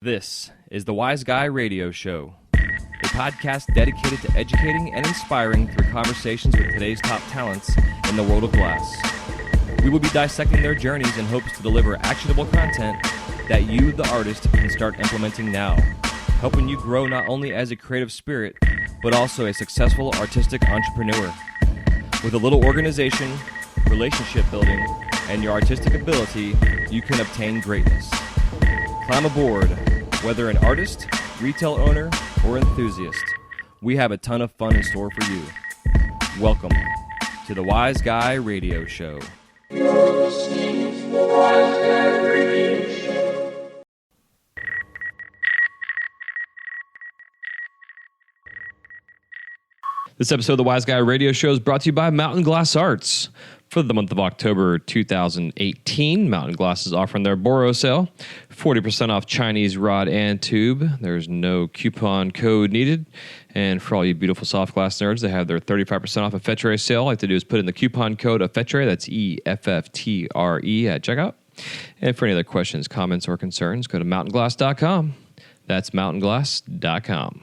This is the Wise Guy Radio Show, a podcast dedicated to educating and inspiring through conversations with today's top talents in the world of glass. We will be dissecting their journeys in hopes to deliver actionable content that you, the artist, can start implementing now, helping you grow not only as a creative spirit, but also a successful artistic entrepreneur. With a little organization, relationship building, and your artistic ability, you can obtain greatness. Climb aboard, whether an artist, retail owner, or enthusiast. We have a ton of fun in store for you. Welcome to the Wise Guy Radio Show. You're listening to the Wise Guy Radio Show. This episode of the Wise Guy Radio Show is brought to you by Mountain Glass Arts. For the month of October 2018, Mountain Glass is offering their Boro sale, 40% off Chinese rod and tube. There's no coupon code needed. And for all you beautiful soft glass nerds, they have their 35% off Effetre sale. All you have to do is put in the coupon code Effetre, that's E-F-F-T-R-E at checkout. And for any other questions, comments, or concerns, go to mountainglass.com. That's mountainglass.com.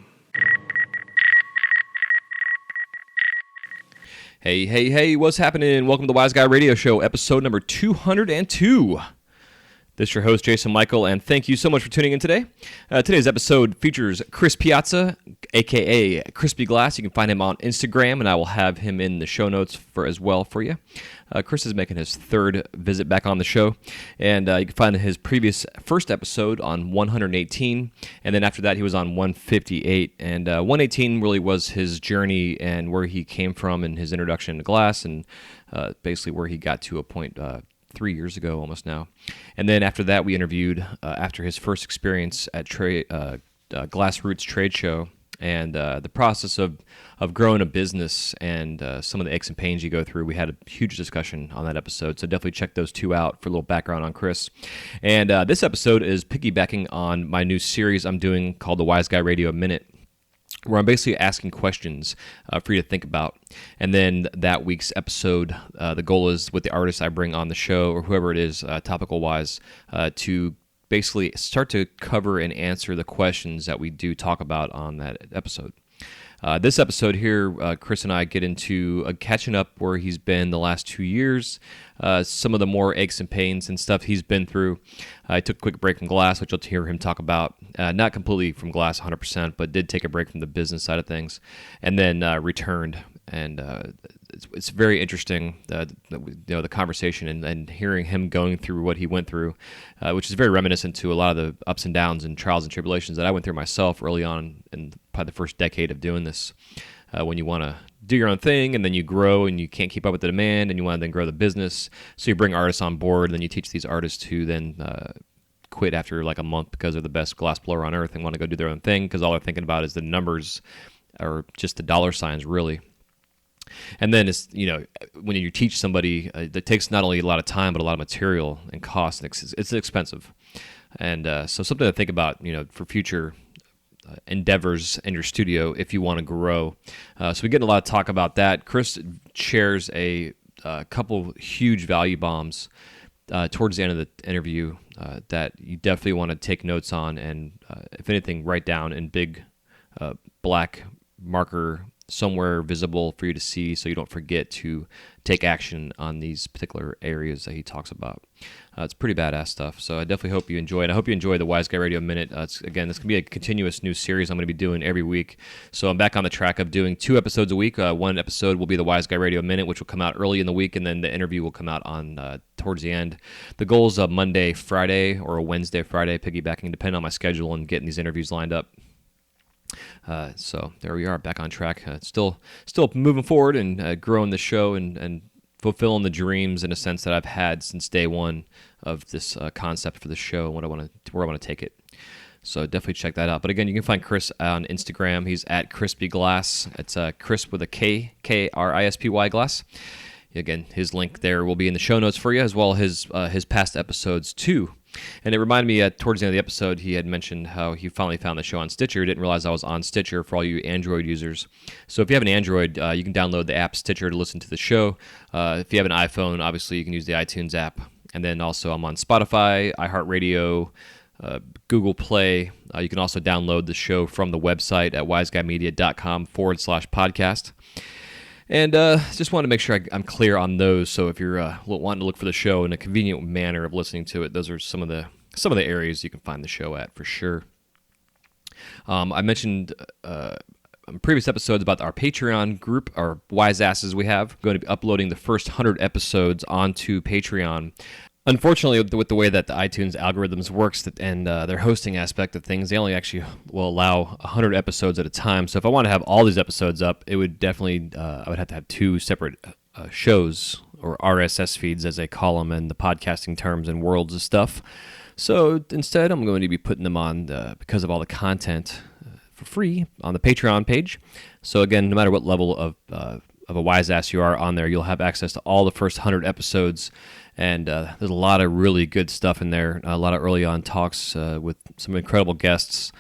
Hey, what's happening? Welcome to the Wise Guy Radio Show, episode number 202. This is your host, Jason Michael, and thank you so much for tuning in today. Today's episode features Chris Piazza, a.k.a. Crispy Glass. You can find him on Instagram, and I will have him in the show notes as well for you. Chris is making his third visit back on the show, and you can find his first episode on 118, and then after that he was on 158, and 118 really was his journey and where he came from and his introduction to glass, and basically where he got to a point 3 years ago almost now. And then after that we interviewed after his first experience at Glass Roots trade show, and the process of growing a business and some of the aches and pains you go through. We had a huge discussion on that episode, so definitely check those two out for a little background on Chris. And this episode is piggybacking on my new series I'm doing called the Wise Guy Radio Minute, where I'm basically asking questions for you to think about. And then that week's episode, the goal is with the artists I bring on the show, or whoever it is, topical-wise, to basically start to cover and answer the questions that we do talk about on that episode. This episode here, Chris and I get into catching up where he's been the last 2 years, some of the more aches and pains and stuff he's been through. I took a quick break from glass, which you'll hear him talk about. Not completely from glass 100%, but did take a break from the business side of things, and then returned. And it's very interesting, the conversation and hearing him going through what he went through, which is very reminiscent to a lot of the ups and downs and trials and tribulations that I went through myself early on in probably the first decade of doing this. When you want to do your own thing and then you grow and you can't keep up with the demand and you want to then grow the business, so you bring artists on board and then you teach these artists who then quit after like a month because they're the best glass blower on earth and want to go do their own thing because all they're thinking about is the numbers or just the dollar signs, really. And then it's, when you teach somebody, that takes not only a lot of time, but a lot of material and cost. It's expensive. And so something to think about, for future endeavors in your studio if you want to grow. So we get a lot of talk about that. Chris shares a couple huge value bombs towards the end of the interview that you definitely want to take notes on, and if anything, write down in big black marker somewhere visible for you to see so you don't forget to take action on these particular areas that he talks about. It's pretty badass stuff, so I definitely hope you enjoy it. I hope you enjoy the Wise Guy Radio Minute. This going to be a continuous new series I'm going to be doing every week, so I'm back on the track of doing 2 episodes a week. One episode will be the Wise Guy Radio Minute, which will come out early in the week, and then the interview will come out on towards the end. The goal is a Monday, Friday, or a Wednesday, Friday, piggybacking, depending on my schedule and getting these interviews lined up. So there we are, back on track. Still moving forward and growing the show and fulfilling the dreams in a sense that I've had since day one of this concept for the show and where I want to take it. So definitely check that out. But again, you can find Chris on Instagram. He's at Crispy Glass. It's Chris with a K, K-R-I-S-P-Y Glass. Again, his link there will be in the show notes for you, as well as his past episodes too. And it reminded me towards the end of the episode, he had mentioned how he finally found the show on Stitcher. Didn't realize I was on Stitcher for all you Android users. So if you have an Android, you can download the app Stitcher to listen to the show. If you have an iPhone, obviously you can use the iTunes app. And then also I'm on Spotify, iHeartRadio, Google Play. You can also download the show from the website at wiseguymedia.com/podcast. And just wanted to make sure I'm clear on those. So if you're wanting to look for the show in a convenient manner of listening to it, those are some of the areas you can find the show at for sure. I mentioned in previous episodes about our Patreon group, our wise asses we have. Going to be uploading the first 100 episodes onto Patreon. Unfortunately, with the way that the iTunes algorithms works and their hosting aspect of things, they only actually will allow 100 episodes at a time. So if I want to have all these episodes up, it would definitely, I would have to have two separate shows, or RSS feeds as they call them in the podcasting terms and worlds of stuff. So instead, I'm going to be putting them on, because of all the content, for free on the Patreon page. So again, no matter what level of a wise ass you are on there, you'll have access to all the first 100 episodes. And there's a lot of really good stuff in there, a lot of early on talks with some incredible guests,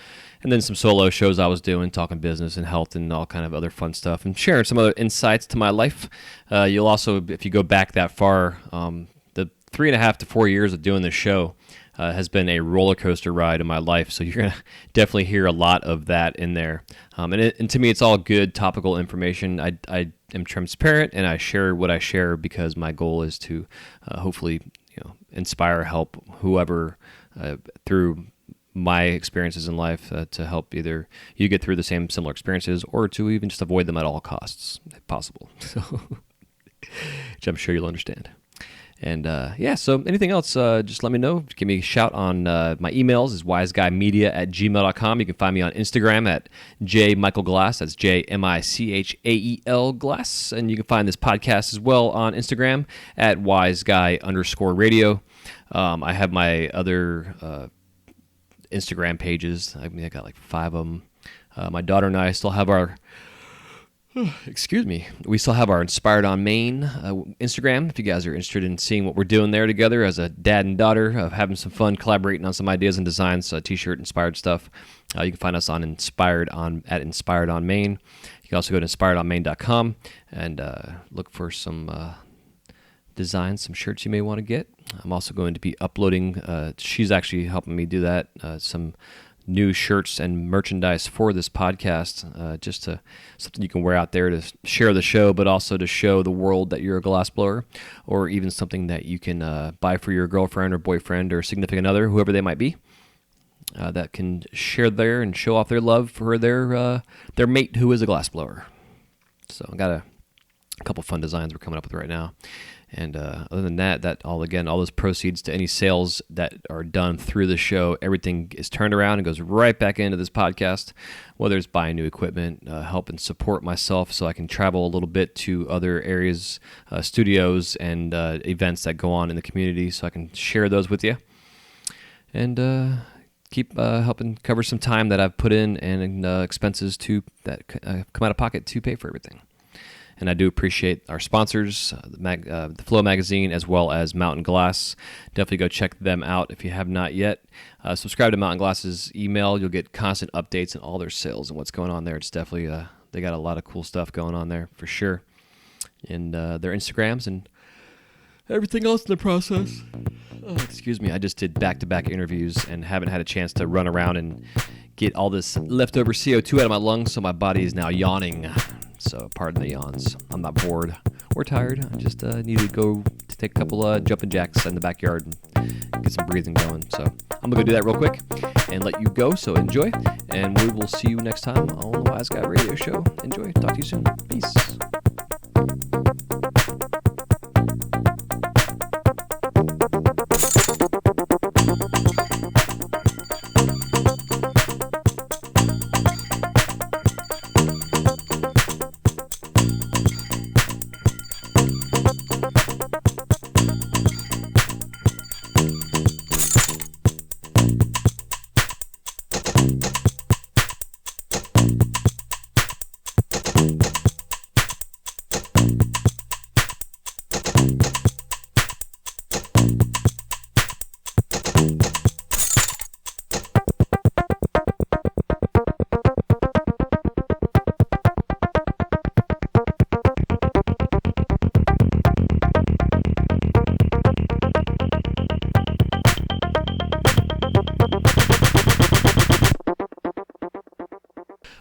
and then some solo shows I was doing, talking business and health and all kind of other fun stuff, and sharing some other insights to my life. You'll also, if you go back that far, the 3.5 to 4 years of doing this show has been a roller coaster ride in my life, so you're going to definitely hear a lot of that in there. And to me, it's all good, topical information. I am transparent, and I share what I share because my goal is to hopefully inspire, help whoever through my experiences in life to help either you get through the similar experiences or to even just avoid them at all costs, if possible. So, which I'm sure you'll understand. And so anything else, just let me know. Give me a shout on my emails is wiseguymedia@gmail.com. You can find me on Instagram at jmichaelglass. That's JMICHAEL Glass. And you can find this podcast as well on Instagram at wiseguy_radio. I have my other Instagram pages. I got like 5 of them. My daughter and I still have our... we still have our Inspired on Maine Instagram. If you guys are interested in seeing what we're doing there together as a dad and daughter, having some fun, collaborating on some ideas and designs, t-shirt inspired stuff, you can find us on Inspired on Maine. You can also go to inspiredonmaine.com and look for some designs, some shirts you may want to get. I'm also going to be uploading. She's actually helping me do that. Some new shirts and merchandise for this podcast, just to something you can wear out there to share the show, but also to show the world that you're a glassblower, or even something that you can buy for your girlfriend or boyfriend or significant other, whoever they might be, that can share there and show off their love for their mate who is a glassblower. So I got a couple fun designs we're coming up with right now. And other than that, all those proceeds to any sales that are done through the show, everything is turned around and goes right back into this podcast, whether it's buying new equipment, helping support myself so I can travel a little bit to other areas, studios, and events that go on in the community so I can share those with you. And keep helping cover some time that I've put in and expenses that come out of pocket to pay for everything. And I do appreciate our sponsors, the Flow Magazine, as well as Mountain Glass. Definitely go check them out if you have not yet. Subscribe to Mountain Glass's email. You'll get constant updates on all their sales and what's going on there. It's definitely, they got a lot of cool stuff going on there for sure. And their Instagrams and everything else in the process. Excuse me, I just did back-to-back interviews and haven't had a chance to run around and get all this leftover CO2 out of my lungs, so my body is now yawning. So pardon the yawns. I'm not bored or tired. I just need to go to take a couple jumping jacks in the backyard and get some breathing going. So I'm going to go do that real quick and let you go. So enjoy, and we will see you next time on the Wise Guy Radio Show. Enjoy. Talk to you soon. Peace.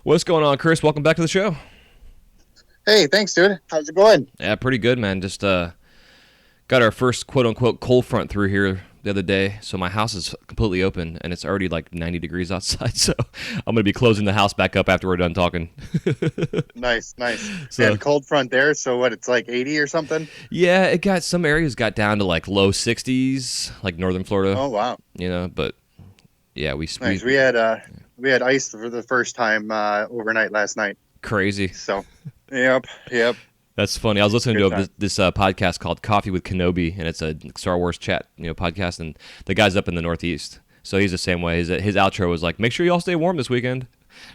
What's going on, Chris? Welcome back to the show. Hey, thanks, dude. How's it going? Yeah, pretty good, man. Just got our first quote-unquote cold front through here the other day, so my house is completely open, and it's already like 90 degrees outside, so I'm going to be closing the house back up after we're done talking. Nice. So, And cold front there, so what, it's like 80 or something? yeah, it got some areas got down to like low 60s, like northern Florida. Oh, wow. But yeah, Nice. We had ice for the first time overnight last night. crazy. So, yep. That's funny. I was listening Good to time. this podcast called Coffee with Kenobi, and it's a Star Wars chat, podcast, and the guy's up in the Northeast, so he's the same way. His outro was like, "Make sure you all stay warm this weekend."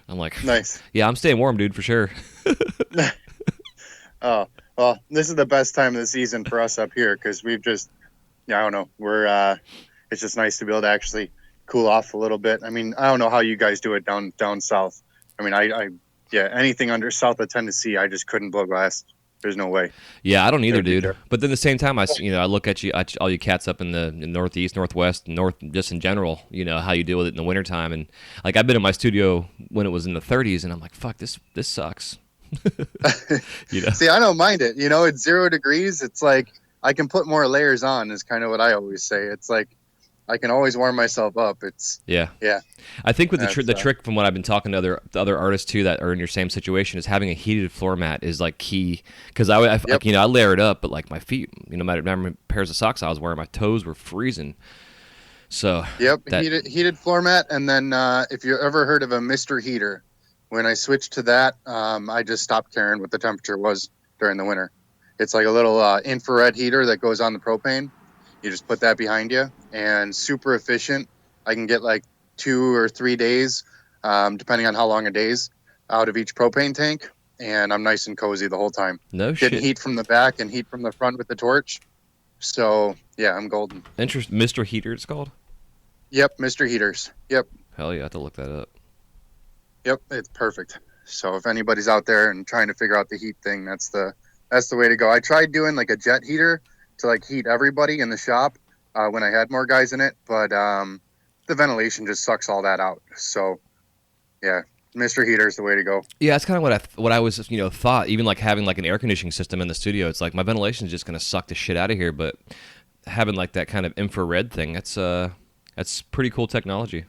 I'm like, Nice. "Yeah, I'm staying warm, dude, for sure." Oh, well, this is the best time of the season for us up here because we've just, I don't know, it's just nice to be able to actually cool off a little bit. I mean, I don't know how you guys do it down south. I mean, anything under south of Tennessee, I just couldn't blow glass. There's no way. Yeah, I don't either, That'd be dude. fair. But then at the same time, I look at you, all you cats up in the Northeast, Northwest, North, just in general. How you deal with it in the wintertime. And like I've been in my studio when it was in the 30s, and I'm like, fuck, this sucks. See, I don't mind it. It's 0 degrees. It's like I can put more layers on is kind of what I always say. It's like I can always warm myself up. Yeah. I think with the That's, trick from what I've been talking to the other artists too that are in your same situation is having a heated floor mat is like key because I layer it up, but like my feet, no matter how many pairs of socks I was wearing, my toes were freezing. So Yep, heated floor mat, and then if you ever heard of a Mr. Heater, when I switched to that, I just stopped caring what the temperature was during the winter. It's like a little infrared heater that goes on the propane. You just put that behind you, and super efficient. I can get like 2 or 3 days, depending on how long a day's out of each propane tank, and I'm nice and cozy the whole time. No Getting shit. heat from the back and heat from the front with the torch. So yeah, I'm golden. Mr. Heater, it's called. Yep, Mr. Heaters. Yep. Hell yeah, I have to look that up. Yep, it's perfect. So if anybody's out there and trying to figure out the heat thing, that's the way to go. I tried doing like a jet heater to like heat everybody in the shop when I had more guys in it, but the ventilation just sucks all that out. So yeah, Mr. Heater is the way to go. Yeah, that's kind of what I was thought. Even like having like an air conditioning system in the studio, it's like my ventilation is just gonna suck the shit out of here. But having like that kind of infrared thing, that's pretty cool technology.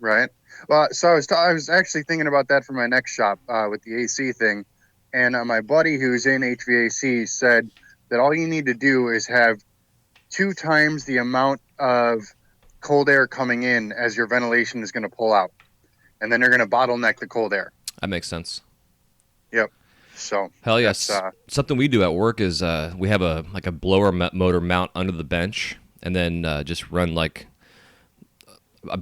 Right. Well, so I was actually thinking about that for my next shop with the AC thing, and my buddy who's in HVAC said that all you need to do is have 2 times the amount of cold air coming in as your ventilation is going to pull out, and then you're going to bottleneck the cold air. That makes sense. Yep. So Hell yes. Something we do at work is we have a blower motor mount under the bench, and then just run like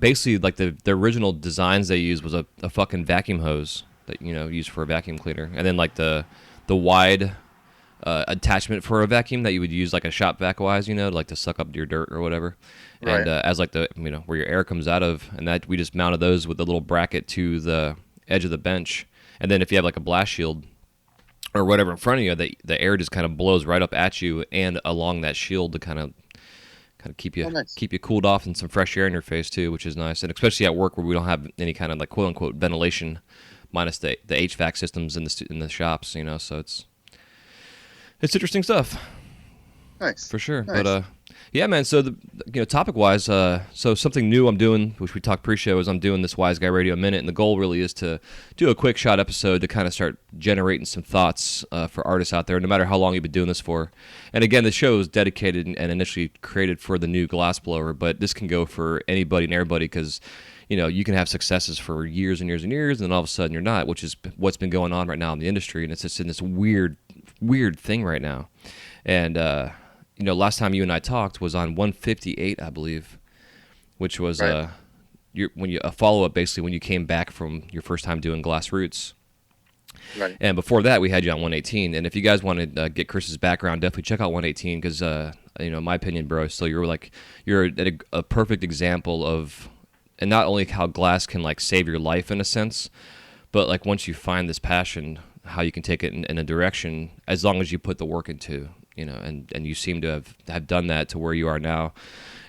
basically like the original designs they used was a fucking vacuum hose that used for a vacuum cleaner, and then like the wide attachment for a vacuum that you would use like a shop vac wise, like to suck up your dirt or whatever. Right. And as like the where your air comes out of, and that we just mounted those with a little bracket to the edge of the bench, and then if you have like a blast shield or whatever in front of you, the air just kind of blows right up at you and along that shield to kind of keep you nice. keep you cooled off and some fresh air in your face too, which is nice. And especially at work where we don't have any kind of like quote unquote ventilation, minus the HVAC systems in the shops, so it's interesting stuff. Nice. For sure. Nice. But yeah, man, so topic wise, so something new I'm doing, which we talked pre-show, is I'm doing this Wise Guy Radio Minute, and the goal really is to do a quick shot episode to kind of start generating some thoughts for artists out there, no matter how long you've been doing this for. And again, the show is dedicated and initially created for the new glassblower, but this can go for anybody and everybody because you can have successes for years and years and years, and then all of a sudden you're not, which is what's been going on right now in the industry, and it's just in this weird thing right now. And last time you and I talked was on 158, I believe, which was Right. a follow-up basically when you came back from your first time doing Glass Roots. Right. And before that, we had you on 118. And if you guys want to get Chris's background, definitely check out 118 because, in my opinion, bro, so you're a perfect example of, and not only how glass can like save your life in a sense, but like once you find this passion, how you can take it in a direction as long as you put the work into and you seem to have done that to where you are now.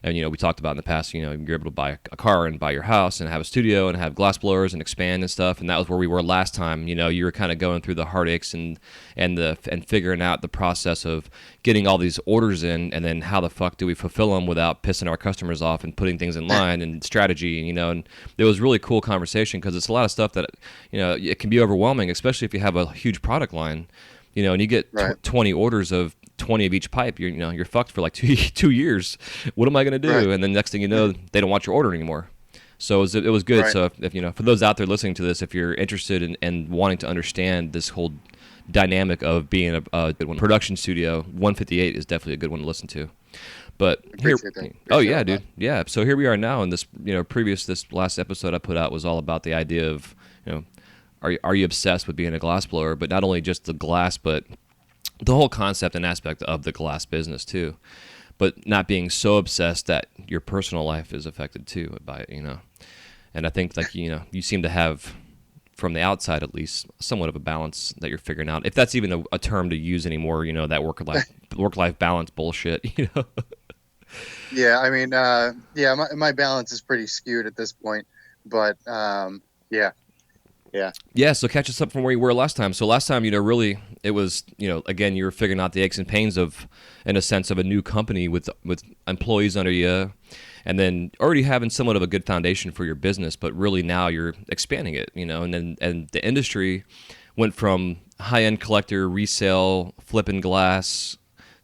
And we talked about in the past, you're able to buy a car and buy your house and have a studio and have glass blowers and expand and stuff. And that was where we were last time. You were kind of going through the heartaches and figuring out the process of getting all these orders in, and then how the fuck do we fulfill them without pissing our customers off and putting things in line and strategy. And it was really cool conversation, because it's a lot of stuff that it can be overwhelming, especially if you have a huge product line. And you get 20 orders of 20 of each pipe, you're fucked for like 2 years. What am I going to do? Right. And then next thing you know, they don't want your order anymore. So it was good. Right. So if for those out there listening to this, if you're interested in wanting to understand this whole dynamic of being a good one, production studio, 158 is definitely a good one to listen to. But dude. Yeah. So here we are now, and this this last episode I put out was all about the idea of are you obsessed with being a glass blower, but not only just the glass, but the whole concept and aspect of the glass business too, but not being so obsessed that your personal life is affected too by it, And I think you seem to have, from the outside at least, somewhat of a balance that you're figuring out, if that's even a term to use anymore, that work-life balance bullshit, Yeah, I mean, my balance is pretty skewed at this point, but yeah. Yeah, so catch us up from where you were last time. So last time, really, it was, again, you were figuring out the aches and pains of, in a sense, of a new company with employees under you, and then already having somewhat of a good foundation for your business, but really now you're expanding it, and the industry went from high-end collector, resale, flipping glass,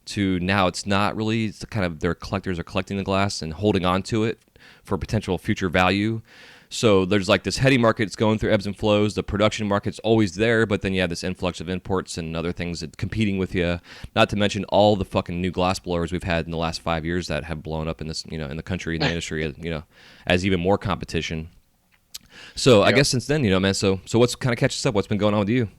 to now it's not really, it's kind of their collectors are collecting the glass and holding on to it for potential future value. So there's like this heady market, it's going through ebbs and flows. The production market's always there, but then you have this influx of imports and other things that competing with you. Not to mention all the fucking new glass blowers we've had in the last 5 years that have blown up in this, in the country, in the industry, as even more competition. So I guess since then, man. So what's kind of catch us up? What's been going on with you?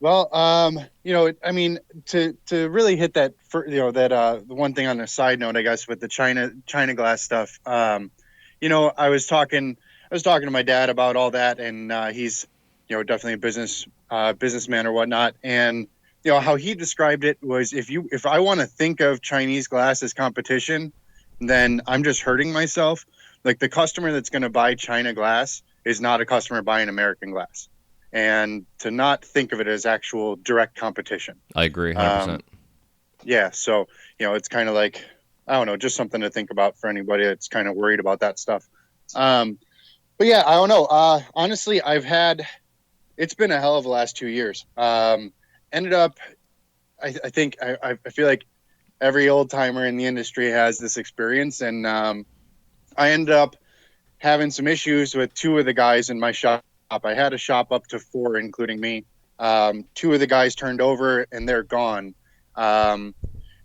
Well, I mean, to really hit that, the one thing on a side note, I guess, with the China glass stuff. I was talking to my dad about all that, and he's, definitely a businessman or whatnot. And, how he described it was, if I want to think of Chinese glass as competition, then I'm just hurting myself. Like, the customer that's going to buy China glass is not a customer buying American glass. And to not think of it as actual direct competition. I agree, 100%. Yeah, so, it's kind of like, I don't know, just something to think about for anybody that's kind of worried about that stuff. But yeah, I don't know. Honestly, it's been a hell of the last 2 years. Ended up, I think, I feel like every old timer in the industry has this experience. And I ended up having some issues with two of the guys in my shop. I had a shop up to 4, including me. Two of the guys turned over and they're gone. It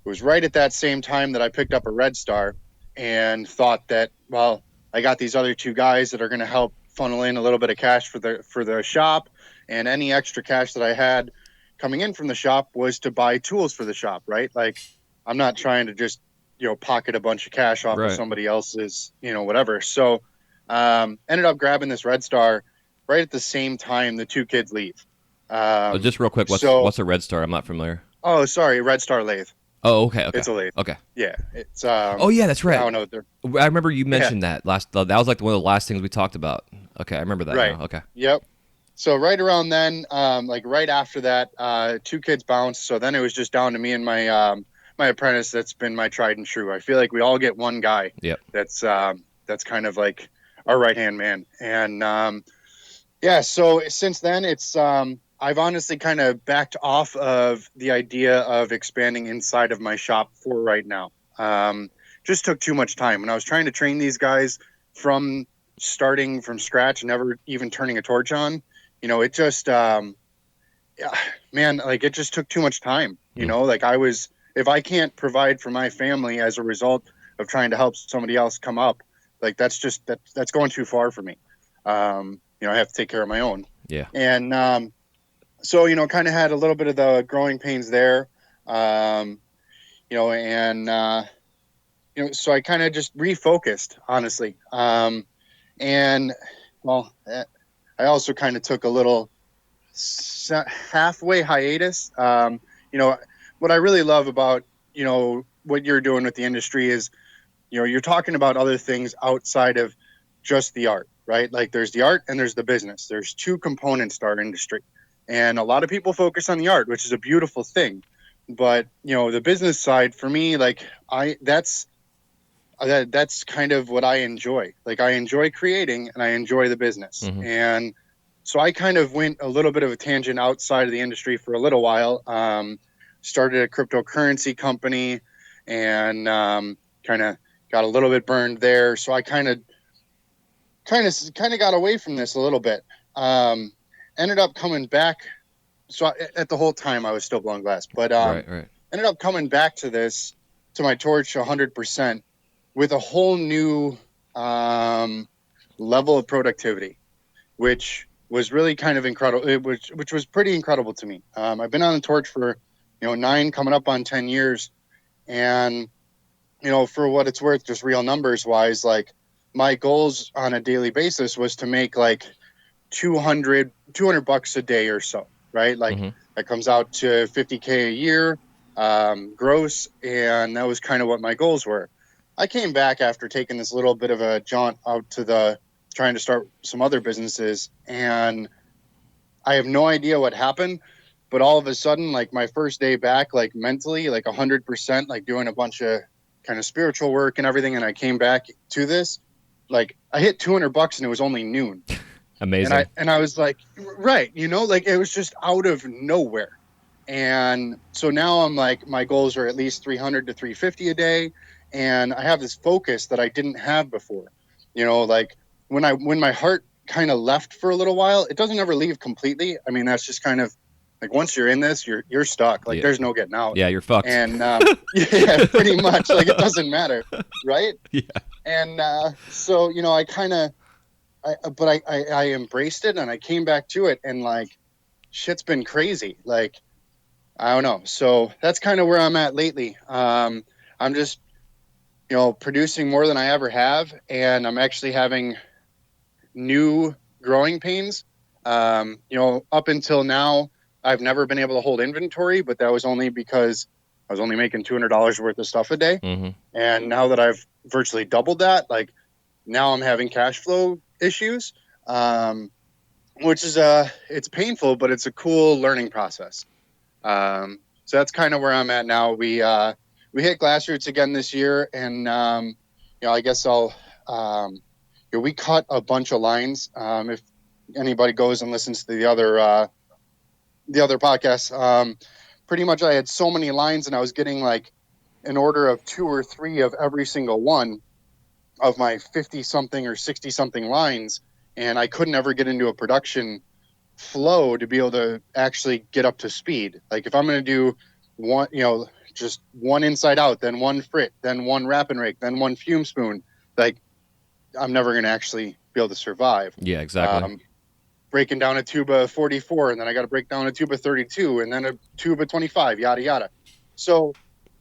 was right at that same time that I picked up a Red Star and thought that, well, I got these other 2 guys that are going to help funnel in a little bit of cash for the shop, and any extra cash that I had coming in from the shop was to buy tools for the shop, right? Like, I'm not trying to just, pocket a bunch of cash off of somebody else's, whatever. So, ended up grabbing this Red Star right at the same time the 2 kids leave. Just real quick, what's a Red Star? I'm not familiar. Oh, sorry, Red Star lathe. Oh, okay. It's a lathe. Okay. Yeah, it's. Oh, yeah, that's right. I don't know. I remember you mentioned that last. That was like one of the last things we talked about. Okay, I remember that. Right. Now. Okay. Yep. So right around then, like right after that, 2 kids bounced. So then it was just down to me and my my apprentice. That's been my tried and true. I feel like we all get one guy. Yep. That's kind of like our right hand man. And yeah. So since then, it's I've honestly kind of backed off of the idea of expanding inside of my shop for right now. Just took too much time. When I was trying to train these guys from starting from scratch, never even turning a torch on, it just, man, like it just took too much time, like if I can't provide for my family as a result of trying to help somebody else come up, like that's going too far for me. I have to take care of my own. Yeah. And, so, kind of had a little bit of the growing pains there, and, so I kind of just refocused, honestly. And, well, I also kind of took a little halfway hiatus. what I really love about, what you're doing with the industry is, you're talking about other things outside of just the art, right? Like there's the art and there's the business. There's two components to our industry. And a lot of people focus on the art, which is a beautiful thing. But, the business side for me, like that's kind of what I enjoy. Like I enjoy creating and I enjoy the business. Mm-hmm. And so I kind of went a little bit of a tangent outside of the industry for a little while. Started a cryptocurrency company and kind of got a little bit burned there. So I kind of got away from this a little bit. Ended up coming back. So at the whole time I was still blowing glass, but Right. ended up coming back to my torch 100% with a whole new level of productivity, which was really kind of incredible, which was pretty incredible to me. I've been on the torch for 9 coming up on 10 years, and for what it's worth, just real numbers wise, like my goals on a daily basis was to make like 200 bucks a day or so, right? Like Mm-hmm. that comes out to 50K a year gross, and that was kind of what my goals were. I came back after taking this little bit of a jaunt out to trying to start some other businesses, and I have no idea what happened, but all of a sudden, like my first day back, like mentally, like 100%, like doing a bunch of kind of spiritual work and everything, and I came back to this, like I hit 200 bucks and it was only noon. Amazing. And I was like, right, like it was just out of nowhere. And so now I'm like, my goals are at least 300 to 350 a day. And I have this focus that I didn't have before. Like when my heart kind of left for a little while, it doesn't ever leave completely. I mean, that's just kind of like, once you're in this, you're stuck. Like there's no getting out. Yeah, you're fucked. And yeah, pretty much, like it doesn't matter. Right. Yeah. And so, I kind of, I embraced it and I came back to it, and like shit's been crazy. Like, I don't know. So that's kind of where I'm at lately. I'm just, producing more than I ever have. And I'm actually having new growing pains. Up until now, I've never been able to hold inventory, but that was only because I was only making $200 worth of stuff a day. Mm-hmm. And now that I've virtually doubled that, like now I'm having cash flow issues, which is it's painful, but it's a cool learning process. So that's kind of where I'm at now. We hit Glassroots again this year, and I guess we cut a bunch of lines. If anybody goes and listens to the other podcasts, pretty much I had so many lines, and I was getting like an order of 2 or 3 of every single one of my 50 something or 60 something lines, and I couldn't ever get into a production flow to be able to actually get up to speed. Like if I'm going to do one, just one inside out, then one frit, then one wrap and rake, then one fume spoon, like I'm never going to actually be able to survive. Yeah, exactly. Breaking down a tuba 44, and then I got to break down a tuba 32, and then a tuba 25, yada yada. So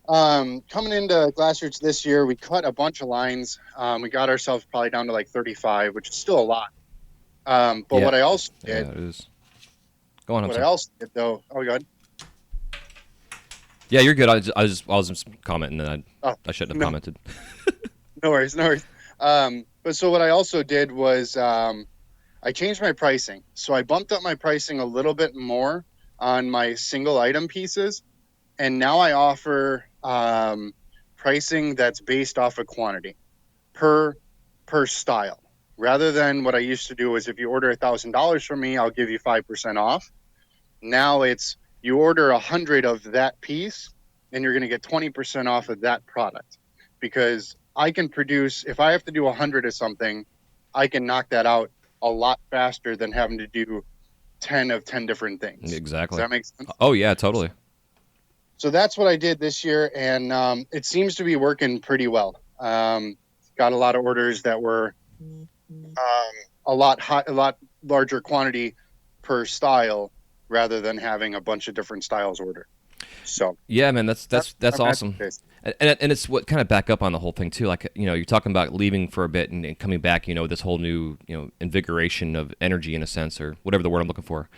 coming into Glassroots this year, we cut a bunch of lines. We got ourselves probably down to like 35, which is still a lot. But Yeah. what I also did, Yeah, it is. Go on. I'm what I sorry. also did though, oh my God. Yeah, you're good. I was just commenting, and I shouldn't have no. commented. No worries. But so what I also did was I changed my pricing. So I bumped up my pricing a little bit more on my single item pieces, and now I offer pricing that's based off of quantity per style, rather than what I used to do was if you order $1,000 from me, I'll give you 5% off. Now it's you order 100 of that piece and you're going to get 20% off of that product, because I can produce, if I have to do 100 of something, I can knock that out a lot faster than having to do 10 of 10 different things. Exactly. Does that make sense? Oh yeah, totally. So that's what I did this year, and it seems to be working pretty well. Got a lot of orders that were a lot larger quantity per style, rather than having a bunch of different styles ordered. So Yeah, man, that's awesome. And it's what kind of back up on the whole thing too. Like, you're talking about leaving for a bit and coming back, this whole new, invigoration of energy in a sense, or whatever the word I'm looking for.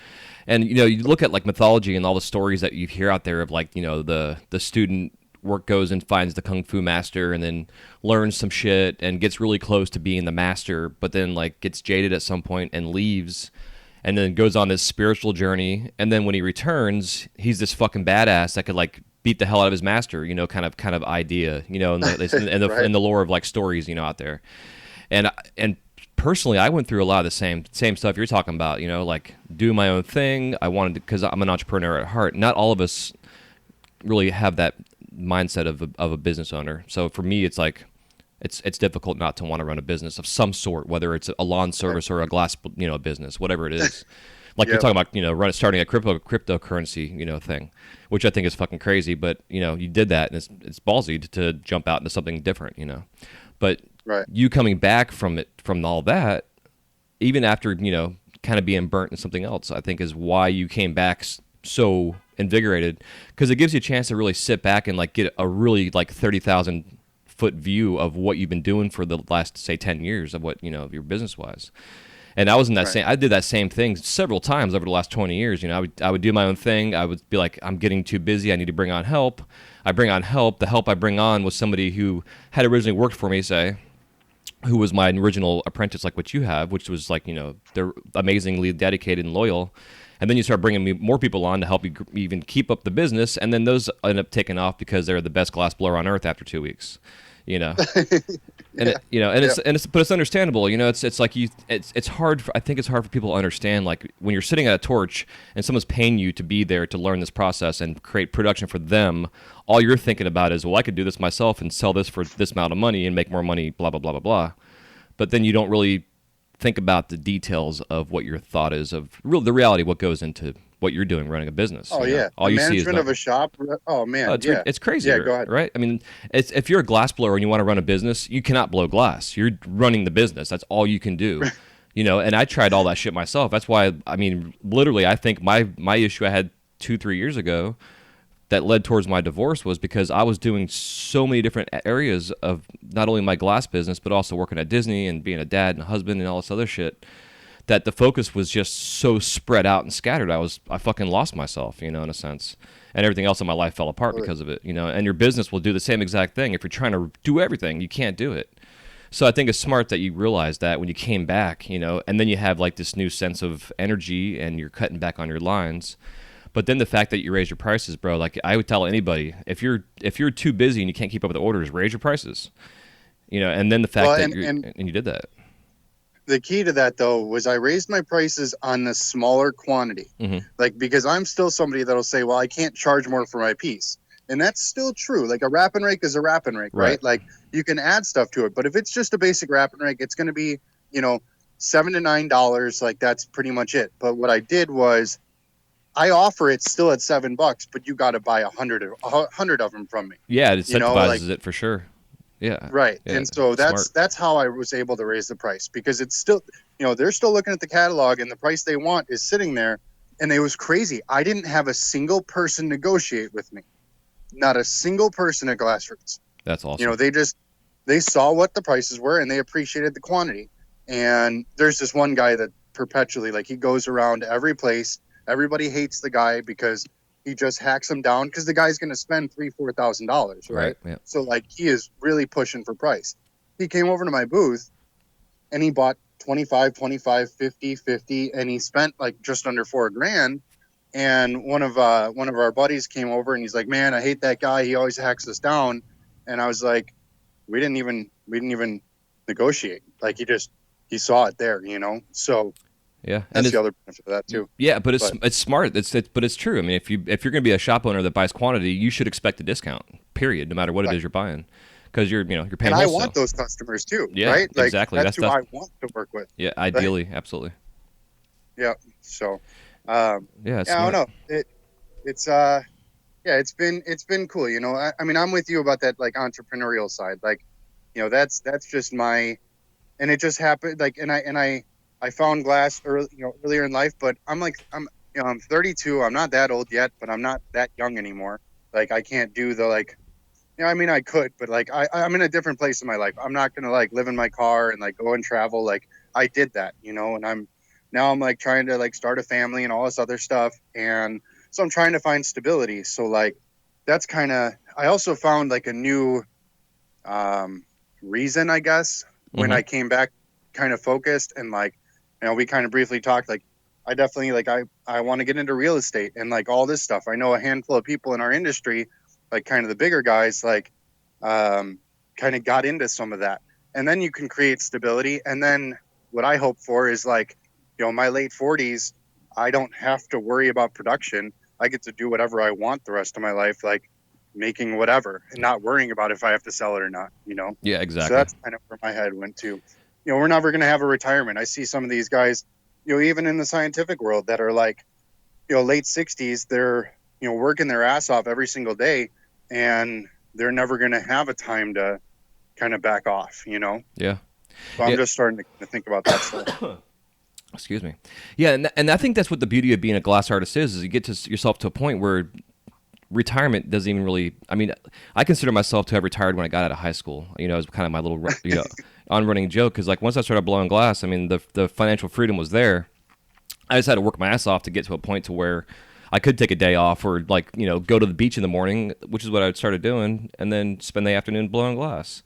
And, you look at like mythology and all the stories that you hear out there of like, the student goes and finds the kung fu master and then learns some shit and gets really close to being the master, but then like gets jaded at some point and leaves and then goes on this spiritual journey. And then when he returns, he's this fucking badass that could like beat the hell out of his master, kind of idea, in the, Right. in the lore of like stories, out there. And personally, I went through a lot of the same stuff you're talking about, like do my own thing. I wanted to, because I'm an entrepreneur at heart. Not all of us really have that mindset of a business owner. So for me, it's like, it's difficult not to want to run a business of some sort, whether it's a lawn service or a glass, business, whatever it is. Like you're talking about, starting a cryptocurrency, thing, which I think is fucking crazy. But you did that, and it's ballsy to jump out into something different, But Right. you coming back from all that, even after kind of being burnt in something else, I think is why you came back so invigorated, because it gives you a chance to really sit back and like get a really like 30,000 foot view of what you've been doing for the last, say, 10 years of what your business wise. And I was in that Right. I did that same thing several times over the last 20 years. I would do my own thing. I would be like, I'm getting too busy. I need to bring on help. I bring on help. The help I bring on was somebody who had originally worked for me, say, who was my original apprentice, like what you have, which was like, they're amazingly dedicated and loyal. And then you start bringing me more people on to help you even keep up the business. And then those end up taking off because they're the best glass blower on earth after 2 weeks, And but it's understandable, it's like it's hard I think it's hard for people to understand, like when you're sitting at a torch and someone's paying you to be there to learn this process and create production for them, all you're thinking about is, well, I could do this myself and sell this for this amount of money and make more money, blah blah blah blah blah. But then you don't really think about the details of what your thought is of the reality of what goes into what you're doing running a business. Oh yeah. All The you see is management of a shop. Oh man. it's crazy. Yeah, go ahead. Right? I mean, if you're a glass blower and you want to run a business, you cannot blow glass. You're running the business. That's all you can do. And I tried all that shit myself. That's why, I mean, literally, I think my issue I had 2-3 years ago that led towards my divorce was because I was doing so many different areas of not only my glass business, but also working at Disney and being a dad and a husband and all this other shit, that the focus was just so spread out and scattered. I fucking lost myself, in a sense. And everything else in my life fell apart because of it, And your business will do the same exact thing. If you're trying to do everything, you can't do it. So I think it's smart that you realize that when you came back, and then you have like this new sense of energy and you're cutting back on your lines. But then the fact that you raise your prices, bro, like I would tell anybody, if you're too busy and you can't keep up with the orders, raise your prices. And then the fact that you did that. The key to that though was I raised my prices on the smaller quantity. Mm-hmm. Like, because I'm still somebody that'll say, well, I can't charge more for my piece. And that's still true. Like a wrap and rake is a wrap and rake, right? Like you can add stuff to it, but if it's just a basic wrap and rake, it's going to be, $7 to $9. Like that's pretty much it. But what I did was I offer it still at $7, but you got to buy 100 of them from me. Yeah, it incentivizes it for sure. Yeah. Right. Yeah, and so that's how I was able to raise the price, because it's still, they're still looking at the catalog and the price they want is sitting there. And it was crazy. I didn't have a single person negotiate with me. Not a single person at Glassroots. That's awesome. They saw what the prices were and they appreciated the quantity. And there's this one guy that perpetually, like, he goes around every place. Everybody hates the guy because he just hacks them down, because the guy's going to spend $3,000-$4,000, right? Yeah. So like he is really pushing for price. He came over to my booth and he bought 25, 50, and he spent like just under $4,000. And one of our buddies came over and he's like, man, I hate that guy. He always hacks us down. And I was like, we didn't even negotiate. Like he saw it there, So yeah, that's the other benefit of that too. Yeah, but it's smart. But it's true. I mean, if you're going to be a shop owner that buys quantity, you should expect a discount. Period. No matter what it is you're buying, because you're paying. And I wholesale. want those customers too. Yeah, right? Like, exactly. That's who I want to work with. Yeah, ideally, absolutely. Yeah. So. Yeah, I don't know. It's been cool. I mean, I'm with you about that, like, entrepreneurial side. Like, that's just my, and it just happened. Like, and I found glass earlier in life, but I'm 32. I'm not that old yet, but I'm not that young anymore. Like, I can't do the, like, Yeah, I mean, I could, but like, I'm in a different place in my life. I'm not gonna like live in my car and like go and travel. Like, I did that, and I'm like trying to like start a family and all this other stuff, and so I'm trying to find stability. So like, that's kind of. I also found like a new um, reason, I guess, when Mm-hmm. I came back, kind of focused and like, we kind of briefly talked. Like, I definitely like I want to get into real estate and like all this stuff. I know a handful of people in our industry, like kind of the bigger guys, like um, kind of got into some of that, and then you can create stability. And then what I hope for is like, my late 40s, I don't have to worry about production. I get to do whatever I want the rest of my life, like making whatever and not worrying about if I have to sell it or not. Yeah, So exactly. that's kind of where my head went to. We're never going to have a retirement. I see some of these guys, even in the scientific world that are like, late 60s, they're, working their ass off every single day, and they're never going to have a time to kind of back off. Yeah. So I'm Yeah. just starting to think about that stuff. Excuse me. Yeah, and I think that's what the beauty of being a glass artist is you get to yourself to a point where retirement doesn't even really. I mean, I consider myself to have retired when I got out of high school. It was kind of my little on running joke because like once I started blowing glass, I mean the financial freedom was there. I just had to work my ass off to get to a point to where I could take a day off or like go to the beach in the morning, which is what I started doing, and then spend the afternoon blowing glass.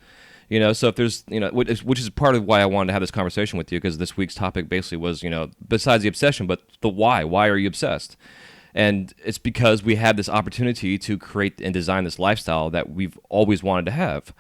So if there's, which is part of why I wanted to have this conversation with you, because this week's topic basically was, besides the obsession, but the why. Why are you obsessed? And it's because we have this opportunity to create and design this lifestyle that we've always wanted to have.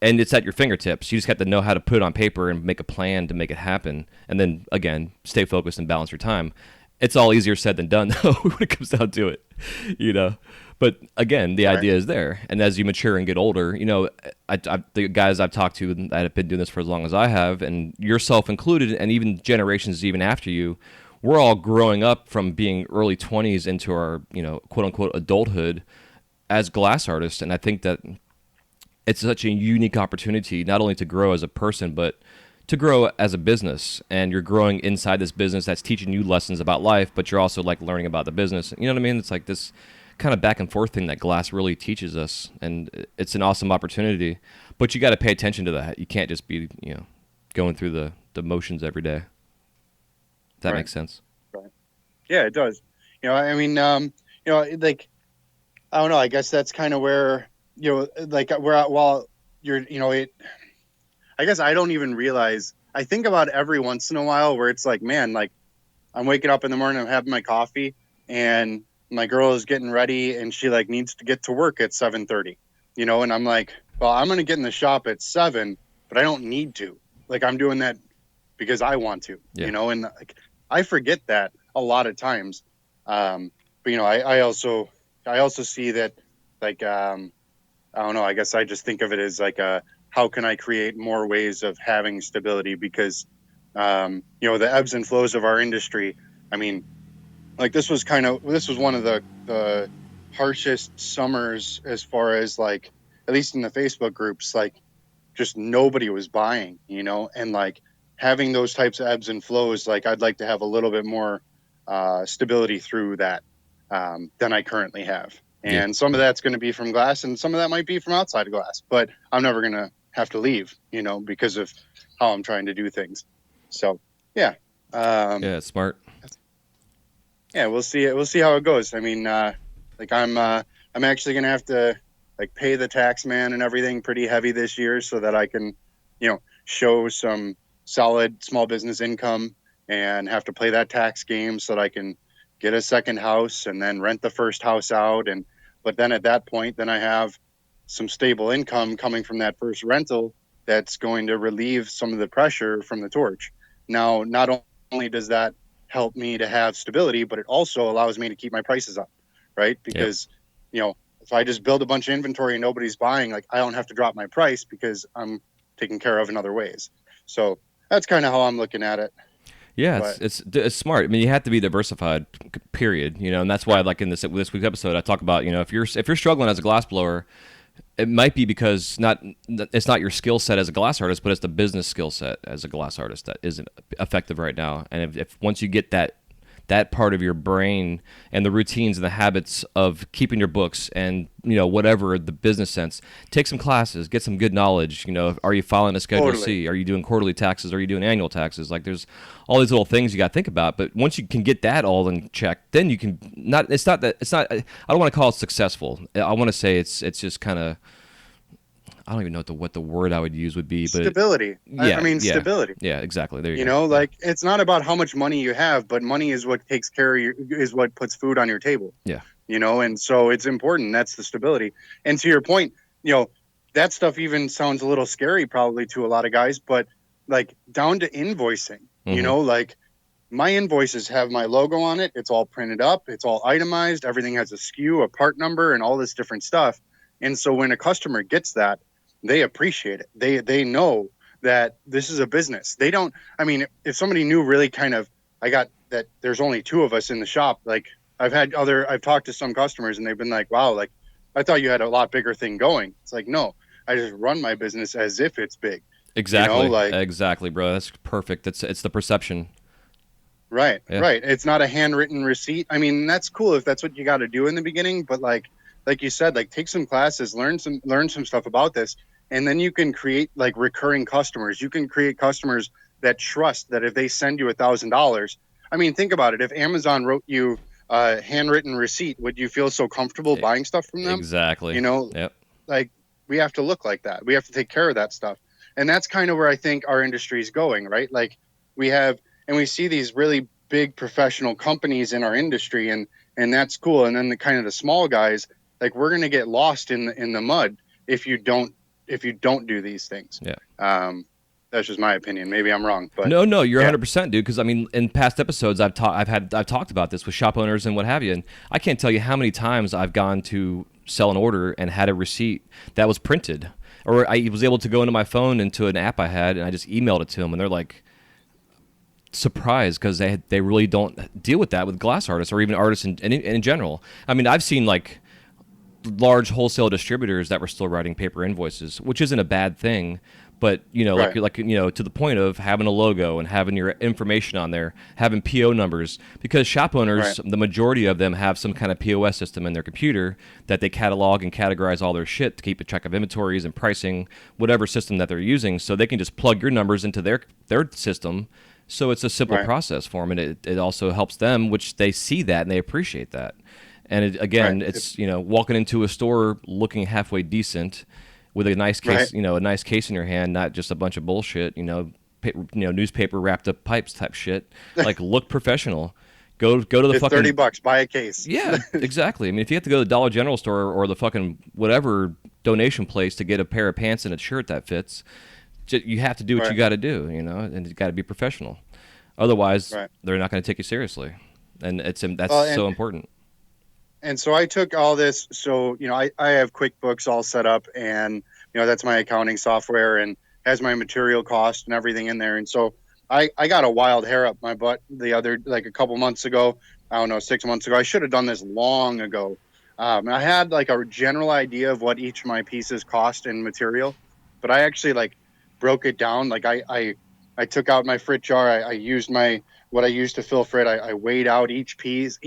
And it's at your fingertips. You just have to know how to put it on paper and make a plan to make it happen. And then, again, stay focused and balance your time. It's all easier said than done, though, when it comes down to it. But again, the Right. idea is there. And as you mature and get older, the guys I've talked to that have been doing this for as long as I have, and yourself included, and even generations even after you, we're all growing up from being early 20s into our, quote unquote, adulthood as glass artists. And I think that it's such a unique opportunity, not only to grow as a person, but to grow as a business. And you're growing inside this business that's teaching you lessons about life, but you're also like learning about the business. You know what I mean? It's like this kind of back and forth thing that glass really teaches us, and it's an awesome opportunity. But you got to pay attention to that. You can't just be going through the motions every day. If that Right. makes sense. Right. Yeah, it does. I mean, like, I don't know. I guess that's kind of where, like while you're, I guess I don't even realize. I think about every once in a while where it's like, man, like I'm waking up in the morning, I'm having my coffee, and my girl is getting ready, and she like needs to get to work at 7:30. And I'm like, well, I'm gonna get in the shop at 7, but I don't need to. Like I'm doing that because I want to. Yeah. And like I forget that a lot of times. But I also see that like I don't know. I guess I just think of it as like how can I create more ways of having stability? Because the ebbs and flows of our industry. I mean, like this was one of the harshest summers as far as like at least in the Facebook groups, like just nobody was buying, and like having those types of ebbs and flows, like I'd like to have a little bit more stability through that than I currently have. Yeah. And some of that's going to be from glass, and some of that might be from outside of glass. But I'm never going to have to leave, because of how I'm trying to do things. So yeah, Yeah, it's smart. yeah, we'll see. We'll see how it goes. I mean, like I'm actually going to have to like pay the tax man and everything pretty heavy this year so that I can, show some solid small business income and have to play that tax game so that I can get a second house and then rent the first house out. But then at that point, then I have some stable income coming from that first rental that's going to relieve some of the pressure from the torch. Now, not only does that help me to have stability, but it also allows me to keep my prices up, right? Because, if I just build a bunch of inventory and nobody's buying, like I don't have to drop my price because I'm taken care of in other ways. So that's kind of how I'm looking at it. Yeah, But- it's smart. I mean, you have to be diversified, period. And that's why, like in this week's episode, I talk about if you're struggling as a glass blower, it might be because it's not your skill set as a glass artist, but it's the business skill set as a glass artist that isn't effective right now. And if once you get that that part of your brain and the routines and the habits of keeping your books and, whatever the business sense. Take some classes, get some good knowledge. Are you filing a Schedule C? Are you doing quarterly taxes? Are you doing annual taxes? Like, there's all these little things you got to think about. But once you can get that all in check, then you can I don't want to call it successful. I want to say it's just kind of, I don't even know what the word I would use would be, but stability. Stability. Yeah, exactly. There you You go. know, like, it's not about how much money you have, but money is what takes care of is what puts food on your table. Yeah. And so it's important. That's the stability. And to your point, that stuff even sounds a little scary probably to a lot of guys, but like down to invoicing, like my invoices have my logo on it. It's all printed up. It's all itemized. Everything has a SKU, a part number, and all this different stuff. And so when a customer gets that, they appreciate it. They know that this is a business. They don't, if somebody knew really I got that there's only two of us in the shop. Like I've talked to some customers and they've been like, wow, like I thought you had a lot bigger thing going. It's like, no, I just run my business as if it's big. Exactly. Exactly, bro. That's perfect. It's the perception. Right. Yeah. Right. It's not a handwritten receipt. That's cool if that's what you got to do in the beginning, but like you said, like take some classes, learn some stuff about this, and then you can create like recurring customers. You can create customers that trust that if they send you $1,000, think about it. If Amazon wrote you a handwritten receipt, would you feel so comfortable buying stuff from them? Exactly. Yep. Like we have to look like that. We have to take care of that stuff. And that's kind of where I think our industry is going, right? Like we see these really big professional companies in our industry and that's cool. And then the small guys, like we're going to get lost in the mud if you don't do these things. Yeah. That's just my opinion. Maybe I'm wrong, but no, you're 100%, dude. Because in past episodes, I've talked about this with shop owners and what have you, and I can't tell you how many times I've gone to sell an order and had a receipt that was printed, or I was able to go into my phone into an app I had and I just emailed it to them, and they're like surprised because they really don't deal with that with glass artists or even artists in general. I've seen like large wholesale distributors that were still writing paper invoices, which isn't a bad thing. But, Right. like to the point of having a logo and having your information on there, having PO numbers, because shop owners, Right. the majority of them have some kind of POS system in their computer that they catalog and categorize all their shit to keep a track of inventories and pricing, whatever system that they're using. So they can just plug your numbers into their system. So it's a simple Right. process for them. And it also helps them, which they see that and they appreciate that. And Right. it's, walking into a store looking halfway decent with a nice case, Right. a nice case in your hand, not just a bunch of bullshit, newspaper wrapped up pipes type shit. Like, look professional. Go to the It's fucking $30, buy a case. Yeah, exactly. If you have to go to the Dollar General store or the fucking whatever donation place to get a pair of pants and a shirt that fits, you have to do what you Right. got to do, and you got to be professional. Otherwise, Right. they're not going to take you seriously, and that's Well, so important. And so I took all this. So, I have QuickBooks all set up and, that's my accounting software and has my material cost and everything in there. And so I got a wild hair up my butt a couple months ago. I don't know, 6 months ago. I should have done this long ago. I had like a general idea of what each of my pieces cost in material, but I actually like broke it down. Like I took out my frit jar. I used what I used to fill frit. I weighed out each piece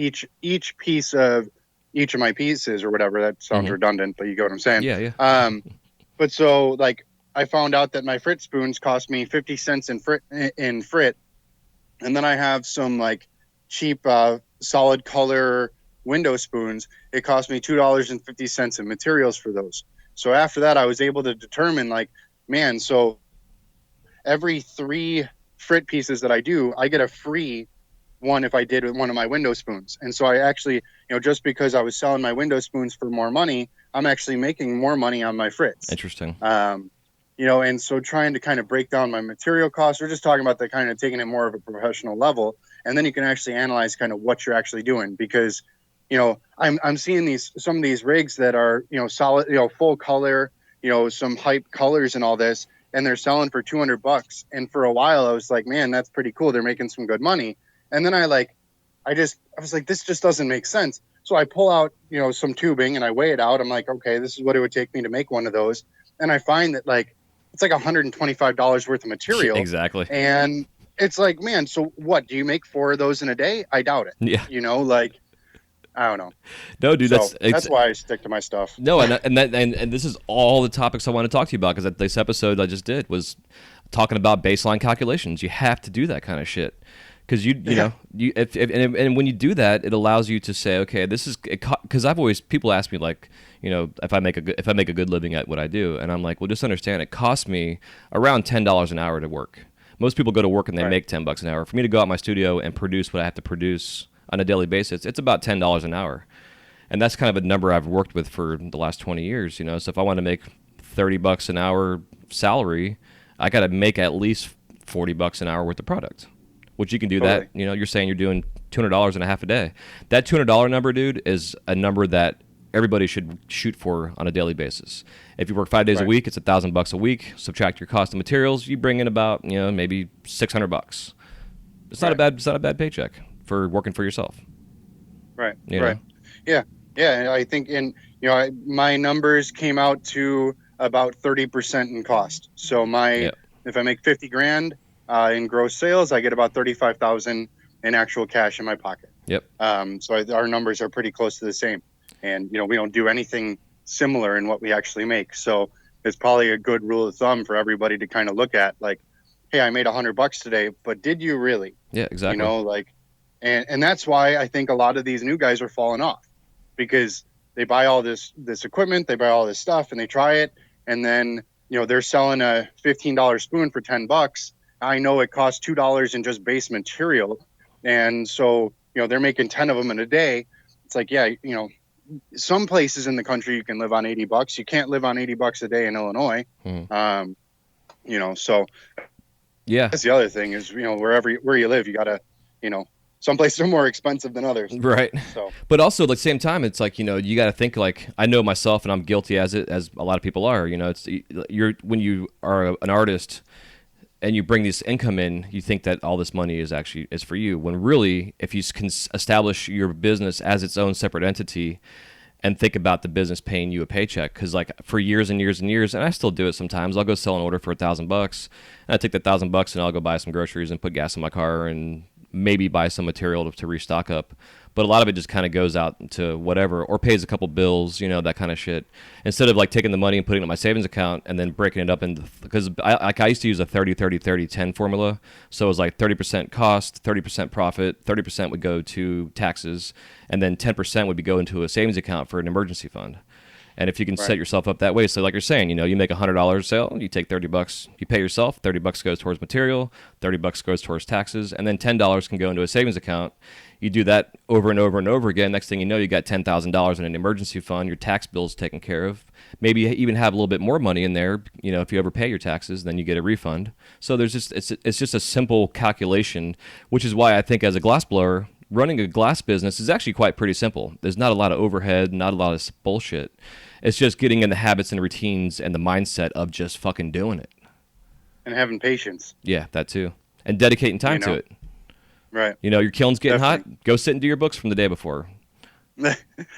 of each of my pieces or whatever. That sounds redundant, but you get what I'm saying. Yeah. But so like I found out that my frit spoons cost me 50 cents in frit, and then I have some like cheap solid color window spoons. It cost me $2.50 in materials for those. So after that, I was able to determine like, man, so every 3 frit pieces that I do, I get a free one if I did with one of my window spoons. And so I actually, just because I was selling my window spoons for more money, I'm actually making more money on my frits. Interesting. And so trying to kind of break down my material costs, we're just talking about the kind of taking it more of a professional level. And then you can actually analyze kind of what you're actually doing, because, I'm seeing some of these rigs that are, solid, full color, some hype colors and all this, and they're selling for $200. And for a while I was like, man, that's pretty cool. They're making some good money. And then I was like, this just doesn't make sense. So I pull out, some tubing and I weigh it out. I'm like, okay, this is what it would take me to make one of those. And I find that like, it's like $125 worth of material. Exactly. And it's like, man, so what? Do you make 4 of those in a day? I doubt it. Yeah. Like, I don't know. No, dude, So that's why I stick to my stuff. no, and this is all the topics I want to talk to you about, because this episode I just did was talking about baseline calculations. You have to do that kind of shit, because you know, and when you do that, it allows you to say, okay, this is, because people ask me, like, you know, if I make a good living at what I do, and I'm like, well, just understand, it costs me around $10 an hour to work. Most people go to work and they make $10 an hour. For me to go out my studio and produce what I have to produce on a daily basis, it's about $10 an hour. And that's kind of a number I've worked with for the last 20 years, you know. So if I want to make $30 an hour salary, I got to make at least $40 an hour worth of product, which you can do that. You know, you're saying you're doing $200 and a half a day. That $200 number, dude, is a number that everybody should shoot for on a daily basis. If you work 5 days a week, it's $1,000 a week. Subtract your cost of materials, you bring in about, you know, maybe $600. It's not a bad paycheck for working for yourself. Right. You know? Yeah. Yeah. I think my numbers came out to about 30% in cost. So if I make 50 grand in gross sales, I get about 35,000 in actual cash in my pocket. Yep. So our numbers are pretty close to the same. And, we don't do anything similar in what we actually make. So it's probably a good rule of thumb for everybody to kind of look at, like, hey, I made $100 today, but did you really? Yeah, exactly. And that's why I think a lot of these new guys are falling off, because they buy all this equipment, they buy all this stuff, and they try it, and then they're selling a $15 spoon for $10. I know it costs $2 in just base material, and so they're making 10 of them in a day. It's like, some places in the country you can live on $80. You can't live on $80 a day in Illinois. So yeah, that's the other thing is where you live, you gotta some places are more expensive than others. Right. So, but also at the same time, it's like, you got to think, like, I know myself, and I'm guilty as a lot of people are. It's when you are an artist and you bring this income in, you think that all this money is for you. When really, if you can establish your business as its own separate entity and think about the business paying you a paycheck, because like for years and years and years, and I still do it sometimes, I'll go sell an order for $1,000, and I take that $1,000 and I'll go buy some groceries and put gas in my car and maybe buy some material to restock up. But a lot of it just kind of goes out to whatever, or pays a couple bills, that kind of shit. Instead of like taking the money and putting it in my savings account and then breaking it up into, because I used to use a 30-30-30-10 formula. So it was like 30% cost, 30% profit, 30% would go to taxes, and then 10% would be go into a savings account for an emergency fund. And if you can set yourself up that way, so like you're saying, you make $100 sale, you take $30, you pay yourself, $30 goes towards material, $30 goes towards taxes, and then $10 can go into a savings account. You do that over and over and over again. Next thing you know, you got $10,000 in an emergency fund. Your tax bill's taken care of. Maybe you even have a little bit more money in there. If you ever pay your taxes, then you get a refund. So there's it's just a simple calculation, which is why I think as a glassblower, running a glass business is actually quite pretty simple. There's not a lot of overhead, not a lot of bullshit. It's just getting in the habits and routines and the mindset of just fucking doing it. And having patience. Yeah, that too. And dedicating time to it. Right. Your kiln's getting hot. Go sit and do your books from the day before.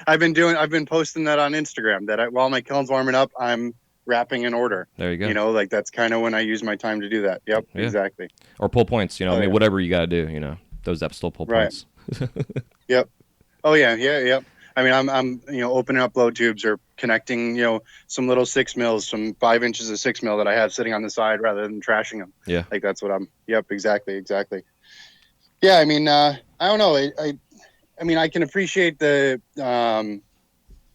I've been posting that on Instagram, that while my kiln's warming up, I'm wrapping an order. There you go. That's kind of when I use my time to do that. Yep, yeah. Exactly. Or pull points, whatever you got to do, those that still pull points. Yep. Oh yeah. Yep. I mean, I'm opening up blow tubes or connecting, some little 6 mils, some 5 inches of 6 mil that I have sitting on the side rather than trashing them. Yeah. Like that's what yep, exactly. Yeah. I mean, I don't know. I mean, I can appreciate the, I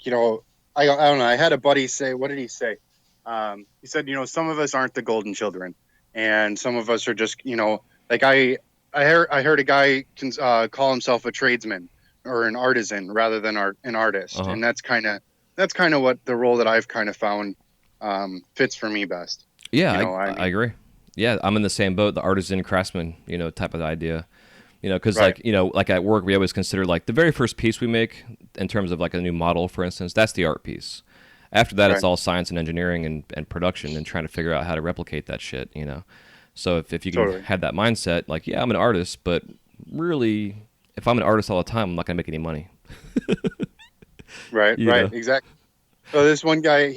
don't know. I had a buddy say, what did he say? He said, some of us aren't the golden children, and some of us are just, like I heard a guy can call himself a tradesman or an artisan rather than an artist. And that's kind of what the role that I've kind of found fits for me best. Yeah, I agree. Yeah, I'm in the same boat, the artisan craftsman, type of idea. Because like at work, we always consider like the very first piece we make in terms of like a new model, for instance, that's the art piece. After that, it's all science and engineering and production and trying to figure out how to replicate that shit, So if you can have that mindset, like, yeah, I'm an artist, but really, if I'm an artist all the time, I'm not going to make any money. Right, exactly. So this one guy,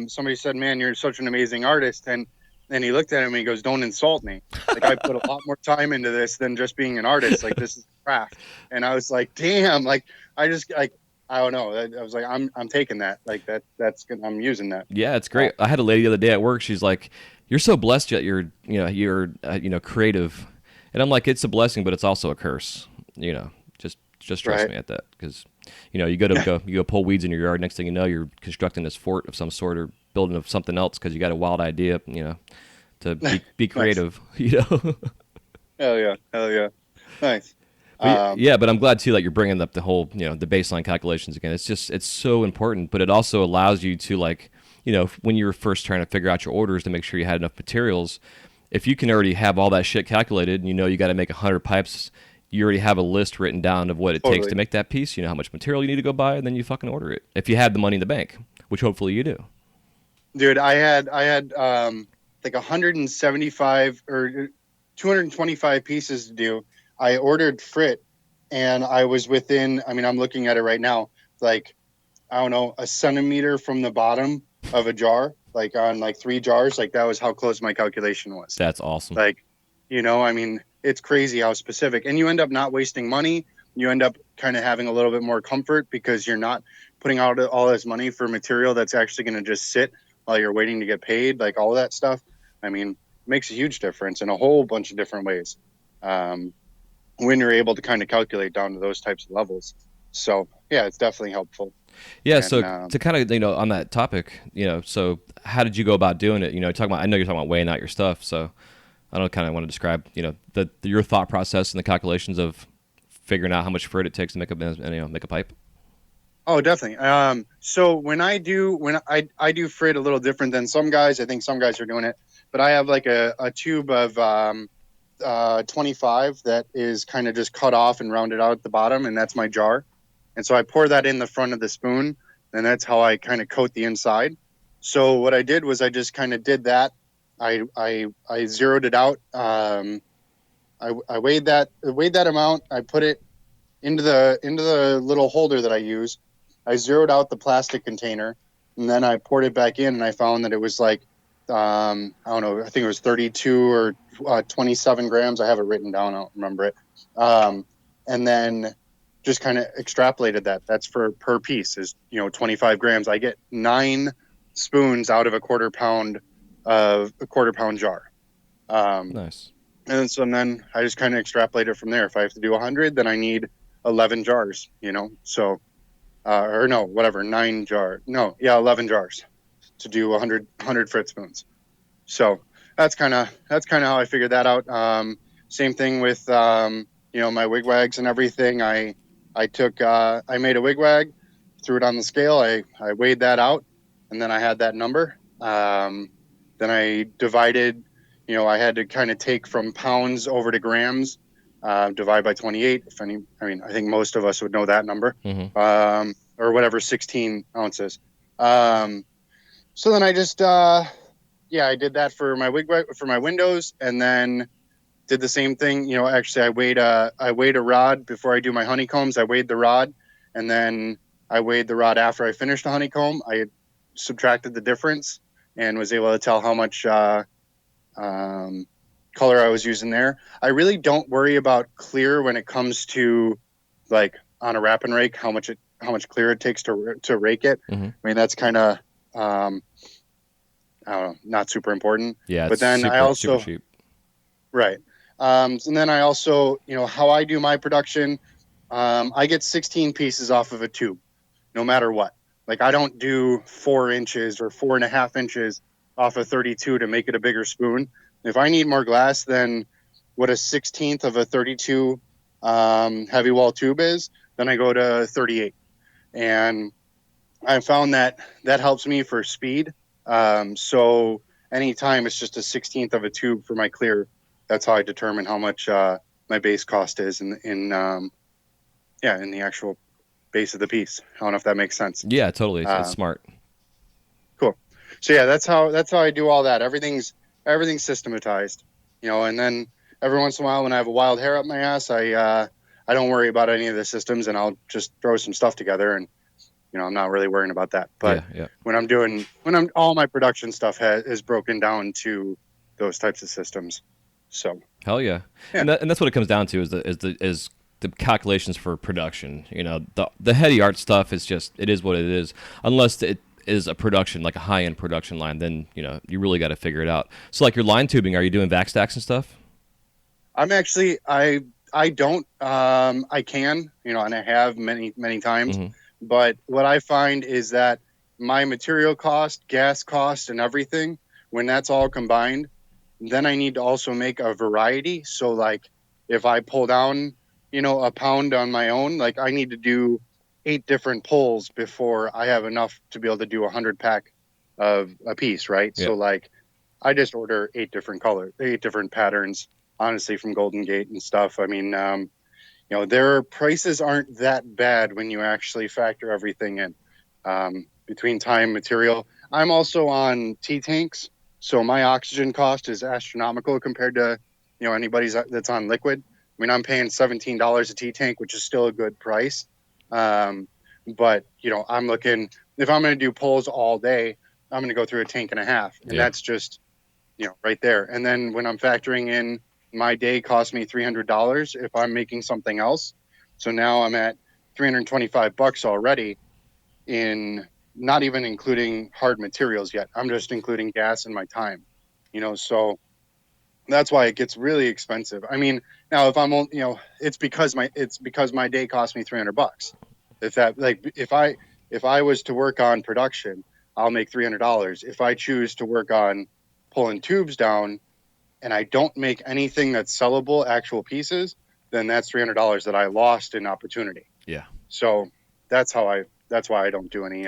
somebody said, man, you're such an amazing artist. And And he looked at him and he goes, "Don't insult me. Like, I put a lot more time into this than just being an artist. Like, this is craft." And I was like, "Damn!" Like, I just like, I don't know. I was like, I'm taking that. Like that's good. I'm using that. Yeah, it's great. I had a lady the other day at work. She's like, "You're so blessed that you're creative," and I'm like, "It's a blessing, but it's also a curse." Just trust Right. me at that, because you go pull weeds in your yard. Next thing you know, you're constructing this fort of some sort or building of something else because you got a wild idea. To be Nice. creative. Hell yeah. Hell yeah. Nice. Yeah, but I'm glad too that you're bringing up the whole, the baseline calculations again. It's so important, but it also allows you to, like, when you were first trying to figure out your orders to make sure you had enough materials. If you can already have all that shit calculated, and you got to make 100 pipes, you already have a list written down of what it takes Totally. to make that piece. You know how much material you need to go buy, and then you fucking order it. If you have the money in the bank, which hopefully you do. Dude, I had like 175 or 225 pieces to do. I ordered frit and I was within, I mean, I'm looking at it right now, like, I don't know, a centimeter from the bottom of a jar, like on like 3 jars. Like, that was how close my calculation was. That's awesome. Like, I mean, it's crazy how specific, and you end up not wasting money. You end up kind of having a little bit more comfort because you're not putting out all this money for material that's actually going to just sit while you're waiting to get paid, like all of that stuff. I mean, it makes a huge difference in a whole bunch of different ways when you're able to kind of calculate down to those types of levels. So yeah, it's definitely helpful. Yeah, And so to kind of on that topic, so how did you go about doing it? I know you're talking about weighing out your stuff, so I don't kind of want to describe your thought process and the calculations of figuring out how much frit it takes to make a pipe. Oh, definitely. So when I do frit a little different than some guys. I think some guys are doing it, but I have like a tube of 25 that is kind of just cut off and rounded out at the bottom, and that's my jar. And so I pour that in the front of the spoon, and that's how I kind of coat the inside. So what I did was I just kind of did that. I zeroed it out. I weighed that amount. I put it into the little holder that I use. I zeroed out the plastic container, and then I poured it back in, and I found that it was like, I don't know, I think it was 32 or 27 grams. I have it written down. I don't remember it. And then just kind of extrapolated that. That's for per piece is 25 grams. I get 9 spoons out of a quarter pound jar. Nice. And then I just kind of extrapolate it from there. If I have to do 100, then I need 11 jars. So or no, whatever, 9 jars. No, yeah, 11 jars to do 100 frit spoons. So that's kind of how I figured that out. Same thing with my wigwags and everything. I made a wigwag, threw it on the scale. I weighed that out, and then I had that number. Then I divided. I had to kind of take from pounds over to grams, divide by 28. I think most of us would know that number, or whatever, 16 ounces. So then I just, I did that for my for my windows, and then did the same thing. Actually, I weighed a rod before I do my honeycombs. I weighed the rod, and then I weighed the rod after I finished the honeycomb. I subtracted the difference and was able to tell how much color I was using there. I really don't worry about clear when it comes to, like, on a wrap and rake, how much clear it takes to rake it. Mm-hmm. I mean, that's kind of I don't know, not super important. Yeah, but then I also, super cheap. right. And then I also, how I do my production, I get 16 pieces off of a tube, no matter what. Like, I don't do 4 inches or 4.5 inches off of 32 to make it a bigger spoon. If I need more glass than what a 16th of a 32 heavy wall tube is, then I go to 38. And I found that helps me for speed. So anytime it's just a 16th of a tube for my clear, that's how I determine how much my base cost is in the actual base of the piece. I don't know if that makes sense. Yeah, totally. It's smart. Cool. So yeah, that's how I do all that. Everything's systematized, and then every once in a while when I have a wild hair up my ass, I don't worry about any of the systems, and I'll just throw some stuff together, and I'm not really worrying about that. But yeah. when all my production stuff is broken down to those types of systems. So Hell yeah, Yeah. and that's what it comes down to is the calculations for production. You know, the heady art stuff is just it is what it is. Unless it is a production like a high end production line, then you know you really got to figure it out. So like your line tubing, are you doing vac stacks and stuff? I'm actually I don't I can, you know, and I have many times, Mhm. but what I find is that my material cost, gas cost, and everything, when that's all combined, then I need to also make a variety. So like if I pull down, you know, a pound on my own, like I need to do 8 different pulls before I have enough to be able to do 100 pack of a piece, right? Yeah. So like I just order 8 different patterns, honestly, from Golden Gate and stuff. I mean, you know, their prices aren't that bad when you actually factor everything in, between time, material. I'm also on T tanks, so my oxygen cost is astronomical compared to, you know, anybody's that's on liquid. I mean, I'm paying $17 a T tank, which is still a good price. But you know, I'm looking, if I'm going to do pulls all day, I'm going to go through a tank and a half, and Yeah. that's just, you know, right there. And then when I'm factoring in my day cost me $300 if I'm making something else. So now I'm at $325 already, in not even including hard materials yet. I'm just including gas and my time, you know, so that's why it gets really expensive. I mean, now if I'm, you know, it's because my day cost me $300. If that, like, if I was to work on production, I'll make $300. If I choose to work on pulling tubes down and I don't make anything that's sellable, actual pieces, then that's $300 that I lost in opportunity. Yeah. So that's why I don't do any,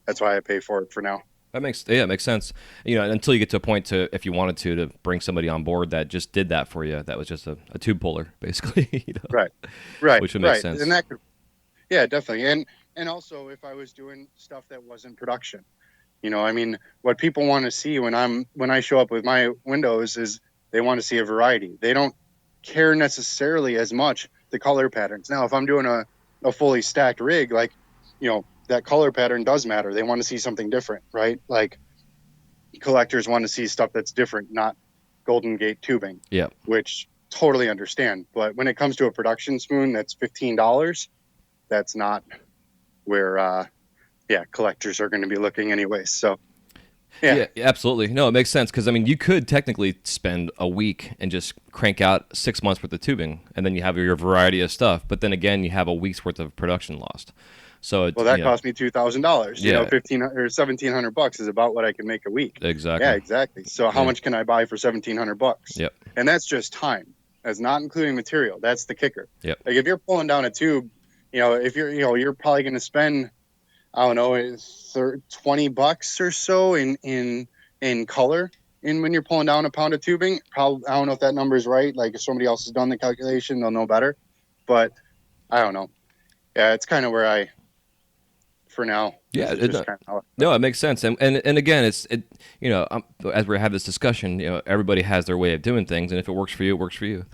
that's why I pay for it for now. That makes sense. You know, until you get to a point to if you wanted to bring somebody on board that just did that for you, that was just a tube puller basically. You know? Right. Which would make sense. And that could, yeah, definitely. And also if I was doing stuff that wasn't production, you know, I mean, what people want to see when I show up with my windows is they want to see a variety. They don't care necessarily as much the color patterns. Now, if I'm doing a fully stacked rig, like, you know, that color pattern does matter. They want to see something different, right? Like collectors want to see stuff that's different, not Golden Gate tubing. Yeah. Which totally understand. But when it comes to a production spoon that's $15, that's not where collectors are going to be looking anyways. So Yeah, absolutely. No, it makes sense because I mean, you could technically spend a week and just crank out 6 months worth of tubing, and then you have your variety of stuff. But then again, you have a week's worth of production lost. So well, that you know, cost me $2,000. You Yeah. know, $1,500 or $1,700 is about what I can make a week. exactly. Yeah, exactly. So how Yeah. much can I buy for $1,700? Yep. And that's just time. That's not including material. That's the kicker. Yep. Like if you're pulling down a tube, you know, if you're, you know, you're probably going to spend, I don't know, $20 or so in color. And when you're pulling down a pound of tubing, probably, I don't know if that number is right. Like if somebody else has done the calculation, they'll know better. But I don't know. Yeah, it's kind of where I, for now. Yeah, this is just kind of how No, it makes sense, and again, you know, as we have this discussion, you know, everybody has their way of doing things, and if it works for you, it works for you,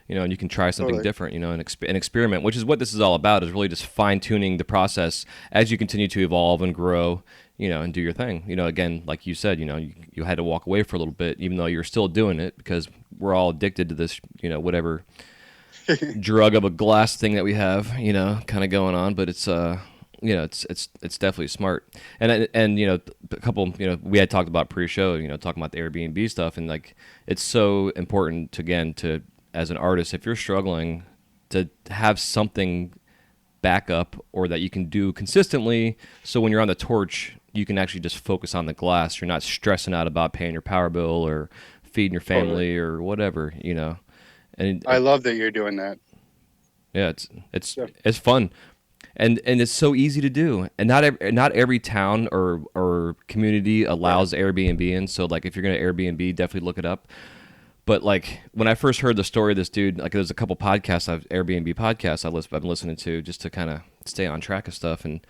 you know, and you can try something Totally. different, you know, and experiment, which is what this is all about, is really just fine tuning the process as you continue to evolve and grow, you know, and do your thing, you know. Again, like you said, you know, you had to walk away for a little bit, even though you're still doing it because we're all addicted to this, you know, whatever drug of a glass thing that we have, you know, kind of going on, but it's you know, it's definitely smart. And you know, a couple, you know, we had talked about pre-show, you know, talking about the Airbnb stuff, and like it's so important to, again, to, as an artist, if you're struggling, to have something backup or that you can do consistently, so when you're on the torch, you can actually just focus on the glass. You're not stressing out about paying your power bill or feeding your family or whatever, you know. And I love that you're doing that. yeah, it's fun. And it's so easy to do, and not every town or community allows Airbnb in. So like if you're gonna Airbnb, definitely look it up. But like when I first heard the story of this dude, like there's a couple podcasts, Airbnb podcasts I've been listening to just to kind of stay on track of stuff. And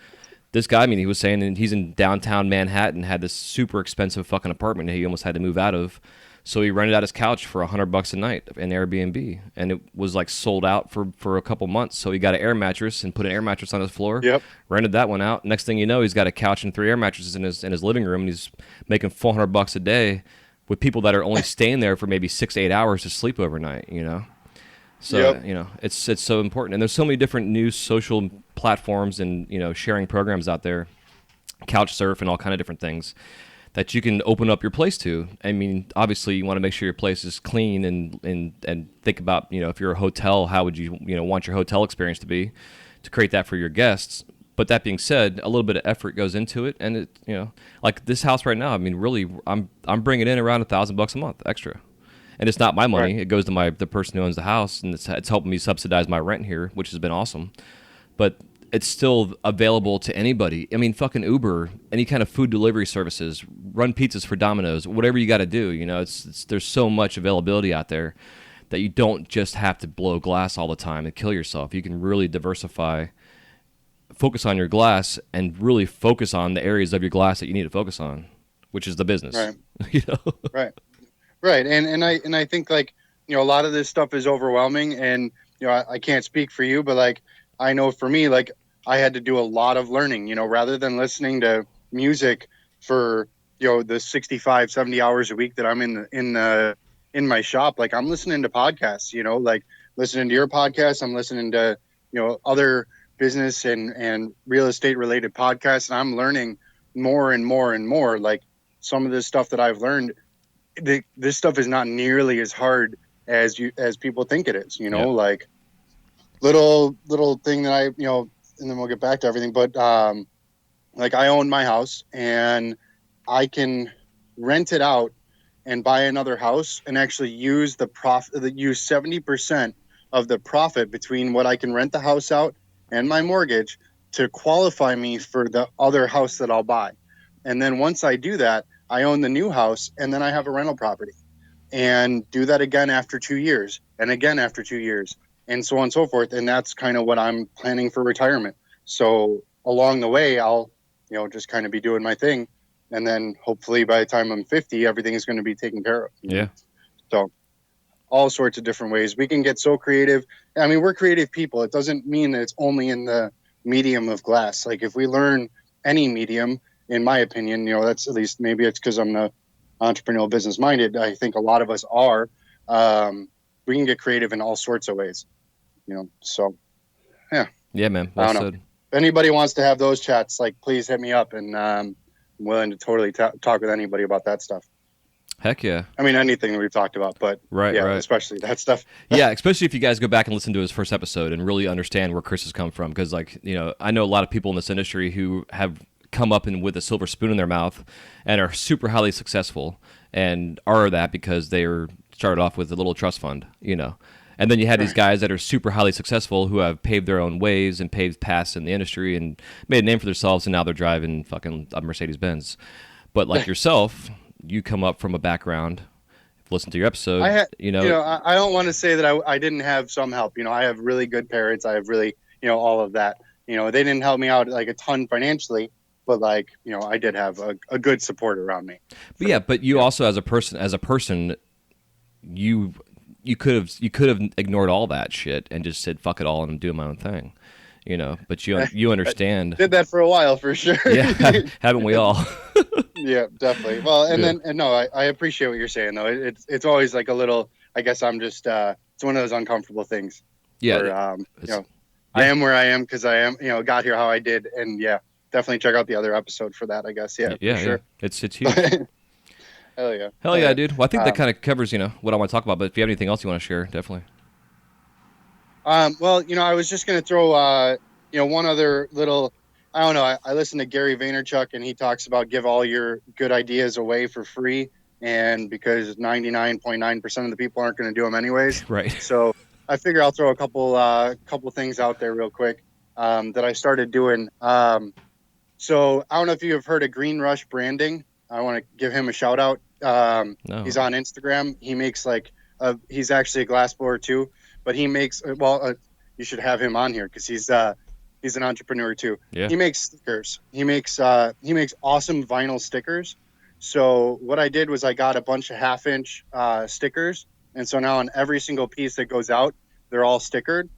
this guy, I mean, he was saying, and he's in downtown Manhattan, had this super expensive fucking apartment that he almost had to move out of. So he rented out his couch for $100 a night in Airbnb, and it was like sold out for a couple months. So he got an air mattress and put an air mattress on his floor. Yep. Rented that one out. Next thing you know, he's got a couch and 3 air mattresses in his living room, and he's making $400 a day with people that are only staying there for maybe 6 to 8 hours to sleep overnight, you know? So, Yep. you know, it's so important. And there's so many different new social platforms and, you know, sharing programs out there, couch surf and all kind of different things that you can open up your place to. I mean, obviously you want to make sure your place is clean and think about, you know, if you're a hotel, how would you, you know, want your hotel experience to be to create that for your guests. But that being said, a little bit of effort goes into it, and it, you know, like this house right now. I mean, really, I'm bringing in around $1,000 a month extra, and it's not my money. Right. It goes to the person who owns the house, and it's helping me subsidize my rent here, which has been awesome. But it's still available to anybody. I mean, fucking Uber, any kind of food delivery services, run pizzas for Domino's, whatever you got to do. You know, it's there's so much availability out there that you don't just have to blow glass all the time and kill yourself. You can really diversify, focus on your glass, and really focus on the areas of your glass that you need to focus on, which is the business. Right. You know? Right. And I think, like, you know, a lot of this stuff is overwhelming, and, you know, I can't speak for you, but like, I know for me, like, I had to do a lot of learning, you know, rather than listening to music for, you know, the 65, 70 hours a week that I'm in my shop. Like, I'm listening to podcasts, you know, like listening to your podcast. I'm listening to, you know, other business and real estate related podcasts. And I'm learning more and more and more. Like, some of this stuff that I've learned, this stuff is not nearly as hard as people think it is, you know. Yeah. Like, little thing that I, you know, and then we'll get back to everything. But like, I own my house, and I can rent it out and buy another house and actually use the profit, use 70% of the profit between what I can rent the house out and my mortgage to qualify me for the other house that I'll buy. And then once I do that, I own the new house, and then I have a rental property, and do that again after 2 years, and again after 2 years, and so on and so forth. And that's kind of what I'm planning for retirement. So along the way, I'll, you know, just kind of be doing my thing. And then hopefully by the time I'm 50, everything is going to be taken care of. You know? Yeah. So all sorts of different ways. We can get so creative. I mean, we're creative people. It doesn't mean that it's only in the medium of glass. Like, if we learn any medium, in my opinion, you know, that's, at least maybe it's because I'm the entrepreneurial business minded. I think a lot of us are. We can get creative in all sorts of ways. You know, so Yeah, man. I Well don't know. said. If anybody wants to have those chats, like, please hit me up, and I'm willing to totally talk with anybody about that stuff. Heck yeah. I mean, anything that we've talked about, but Right, yeah, right. especially that stuff. Yeah, especially if you guys go back and listen to his first episode and really understand where Chris has come from. Because, like, you know, I know a lot of people in this industry who have come up with a silver spoon in their mouth and are super highly successful, and are that because they were started off with a little trust fund, you know. And then you had these guys that are super highly successful who have paved their own ways and paved paths in the industry and made a name for themselves, and now they're driving fucking a Mercedes-Benz. But like yourself, you come up from a background. Listen to your episode. I don't want to say that I didn't have some help. You know, I have really good parents. I have really, you know, all of that. You know, they didn't help me out like a ton financially, but, like, you know, I did have a good support around me. But yeah, but you also, as a person, you could have ignored all that shit and just said fuck it all and I'm doing my own thing, you know. But you understand. Did that for a while, for sure. Yeah, haven't we all? Yeah, definitely. Well, and no, I appreciate what you're saying, though. It's always like a little, I guess I'm just, it's one of those uncomfortable things. Yeah. Where, you know, I am where I am because I am, you know, got here how I did. And yeah, definitely check out the other episode for that, I guess. Yeah, Yeah, for sure. yeah. It's huge. Hell yeah. Hell yeah, dude. Well, I think that kind of covers, you know, what I want to talk about. But if you have anything else you want to share, definitely. Well, you know, I was just going to throw, you know, one other little, I don't know. I listen to Gary Vaynerchuk, and he talks about give all your good ideas away for free. And because 99.9% of the people aren't going to do them anyways. Right. So I figure I'll throw a couple things out there real quick that I started doing. So I don't know if you have heard of Green Rush Branding. I want to give him a shout out. No. He's on Instagram. He makes he's actually a glass blower too, but he makes, you should have him on here because he's an entrepreneur too. Yeah. He makes stickers. He makes awesome vinyl stickers. So what I did was I got a bunch of 1/2-inch stickers. And so now on every single piece that goes out, they're all stickered.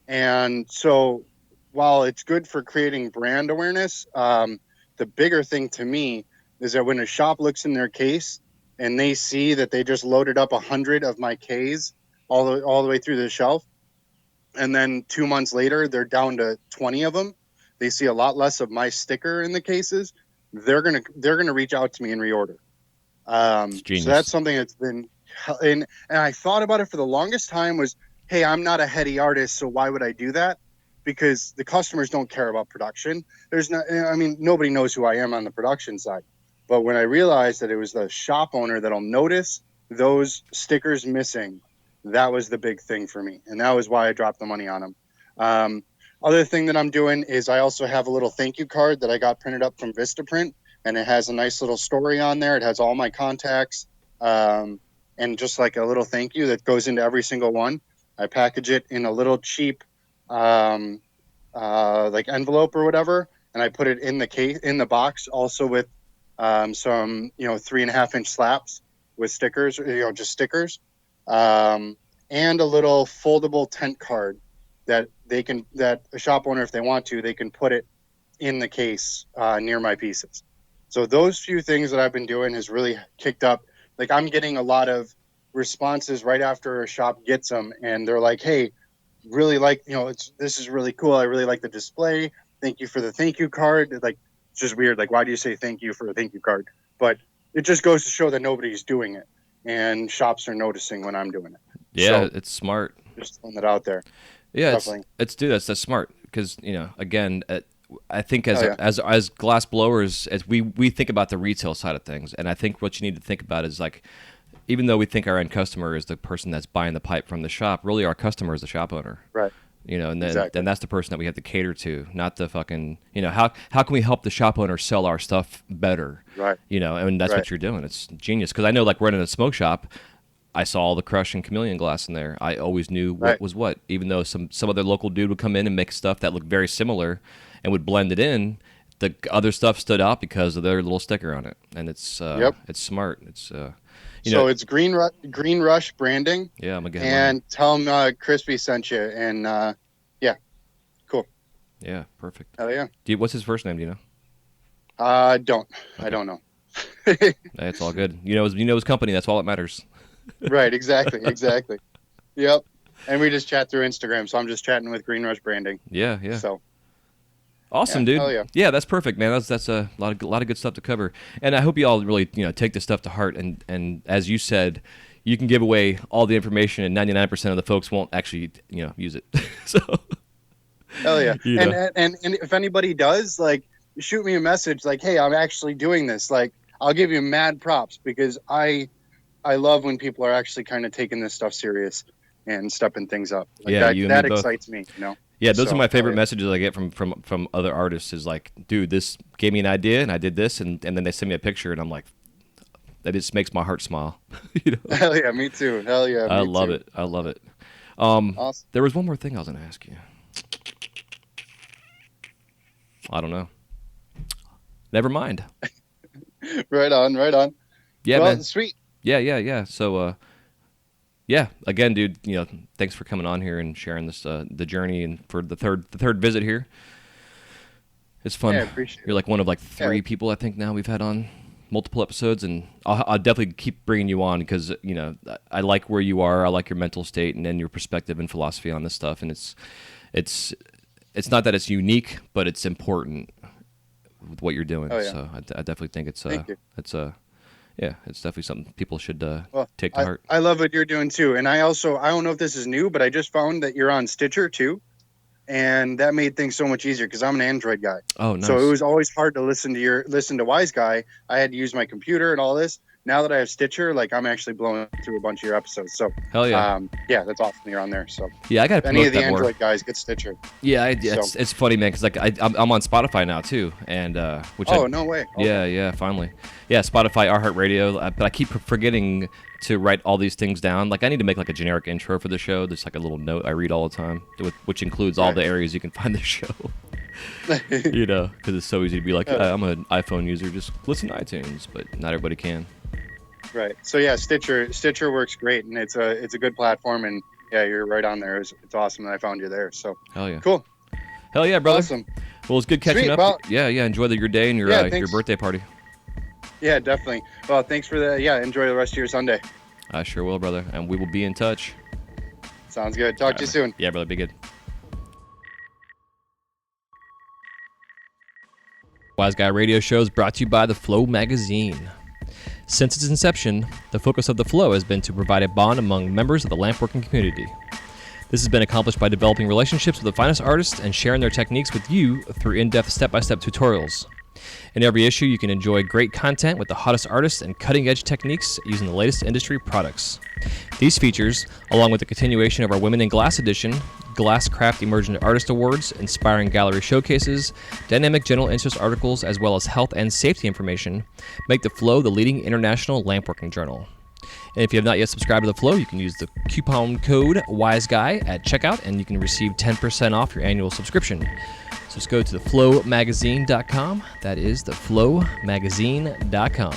And so while it's good for creating brand awareness, the bigger thing to me is that when a shop looks in their case, and they see that they just loaded up 100 of my Ks all the way through the shelf, and then 2 months later they're down to 20 of them, they see a lot less of my sticker in the cases, they're gonna reach out to me and reorder. It's genius. So that's something that's been, and I thought about it for the longest time was, hey, I'm not a heady artist, so why would I do that? Because the customers don't care about production. Nobody knows who I am on the production side. But when I realized that it was the shop owner that'll notice those stickers missing, that was the big thing for me. And that was why I dropped the money on them. Other thing that I'm doing is I also have a little thank you card that I got printed up from Vistaprint, and it has a nice little story on there. It has all my contacts, and just like a little thank you that goes into every single one. I package it in a little cheap like envelope or whatever, and I put it in the case, in the box, also with some 3.5-inch slaps with stickers, just stickers, and a little foldable tent card that a shop owner, if they want to, they can put it in the case near my pieces. So those few things that I've been doing has really kicked up. Like, I'm getting a lot of responses right after a shop gets them, and they're like, hey, really like, this is really cool. I really like the display. Thank you for the thank you card. Like, it's just weird. Like, why do you say thank you for a thank you card? But it just goes to show that nobody's doing it, and shops are noticing when I'm doing it. Yeah, so, it's smart. Just throwing that out there. Yeah, Definitely. that's smart, because again, I think as glass blowers, as we think about the retail side of things, and I think what you need to think about is, like, even though we think our end customer is the person that's buying the pipe from the shop, really our customer is the shop owner. Right. And then Exactly. that's the person that we have to cater to, not the fucking, how can we help the shop owner sell our stuff better? Right. And that's what you're doing. It's genius, because I know, like, running a smoke shop, I saw all the Crush and Chameleon glass in there. I always knew what was what, even though some other local dude would come in and make stuff that looked very similar and would blend it in. The other stuff stood out because of their little sticker on it, and it's it's smart. It's so it's Green Rush branding. Yeah, I'm gonna get and tell them Crispy sent you, and yeah, cool. Yeah, perfect. Hell yeah. What's his first name? Do you know? I don't know. That's all good. His company. That's all that matters. Right. Exactly. Yep. And we just chat through Instagram, so I'm just chatting with Green Rush branding. Yeah. So. Awesome, dude. Hell yeah. Yeah, that's perfect, man. That's a lot of good stuff to cover, and I hope you all really take this stuff to heart. And as you said, you can give away all the information, and 99% of the folks won't actually use it. So. Hell yeah. And if anybody does, like, shoot me a message like, hey, I'm actually doing this. Like, I'll give you mad props, because I love when people are actually kind of taking this stuff serious and stepping things up. Like, that excites me. Yeah, those are my favorite messages I get from other artists. Is like, dude, this gave me an idea, and I did this, and then they send me a picture, and I'm like, that just makes my heart smile. Hell yeah, me too. Hell yeah, I love it. Awesome. There was one more thing I was going to ask you. I don't know. Never mind. Right on. Yeah, well, man. Sweet. Yeah. So, yeah. Again, dude. Thanks for coming on here and sharing this the journey, and for the third visit here. It's fun. Yeah, I appreciate You're like one of like 3 people I think now we've had on multiple episodes, and I'll definitely keep bringing you on, because I like where you are. I like your mental state and then your perspective and philosophy on this stuff, and it's not that it's unique, but it's important with what you're doing. Oh, yeah. So I definitely think it's Thank you. it's definitely something people should take to heart. I love what you're doing too, and I don't know if this is new, but I just found that you're on Stitcher too, and that made things so much easier, because I'm an Android guy. Oh, nice. So it was always hard to listen to Wise Guy. I had to use my computer and all this. Now that I have Stitcher, like, I'm actually blowing through a bunch of your episodes. So hell yeah, yeah, that's awesome you're on there. So yeah, I got any of the Android guys get Stitcher. Yeah, it's funny, man, because like I'm on Spotify now too, and which no way. Okay. Yeah, finally, yeah, Spotify, iHeartRadio, but I keep forgetting to write all these things down. Like, I need to make like a generic intro for the show. There's like a little note I read all the time, which includes all the areas you can find the show. Because it's so easy to be like, I'm an iPhone user, just listen to iTunes, but not everybody can. Right. So yeah, Stitcher works great, and it's a good platform, and yeah, you're right on there. It's awesome that I found you there. So hell yeah, cool. Hell yeah, brother. Awesome. Well, it's good catching Sweet, up. well, yeah. Enjoy your day and your birthday party. Yeah, definitely. Well, thanks for the. Yeah, enjoy the rest of your Sunday. I sure will, brother. And we will be in touch. Sounds good. Talk to you soon. Yeah, brother. Be good. Wise Guy Radio Show is brought to you by the Flow magazine. Since its inception, the focus of the Flow has been to provide a bond among members of the lampworking community. This has been accomplished by developing relationships with the finest artists and sharing their techniques with you through in-depth step-by-step tutorials. In every issue, you can enjoy great content with the hottest artists and cutting-edge techniques using the latest industry products. These features, along with the continuation of our Women in Glass edition, Glasscraft Emergent Artist Awards, inspiring gallery showcases, dynamic general interest articles, as well as health and safety information, make the Flow the leading international lampworking journal. And if you have not yet subscribed to the Flow, you can use the coupon code WISEGUY at checkout, and you can receive 10% off your annual subscription. So just go to theflowmagazine.com. That is theflowmagazine.com.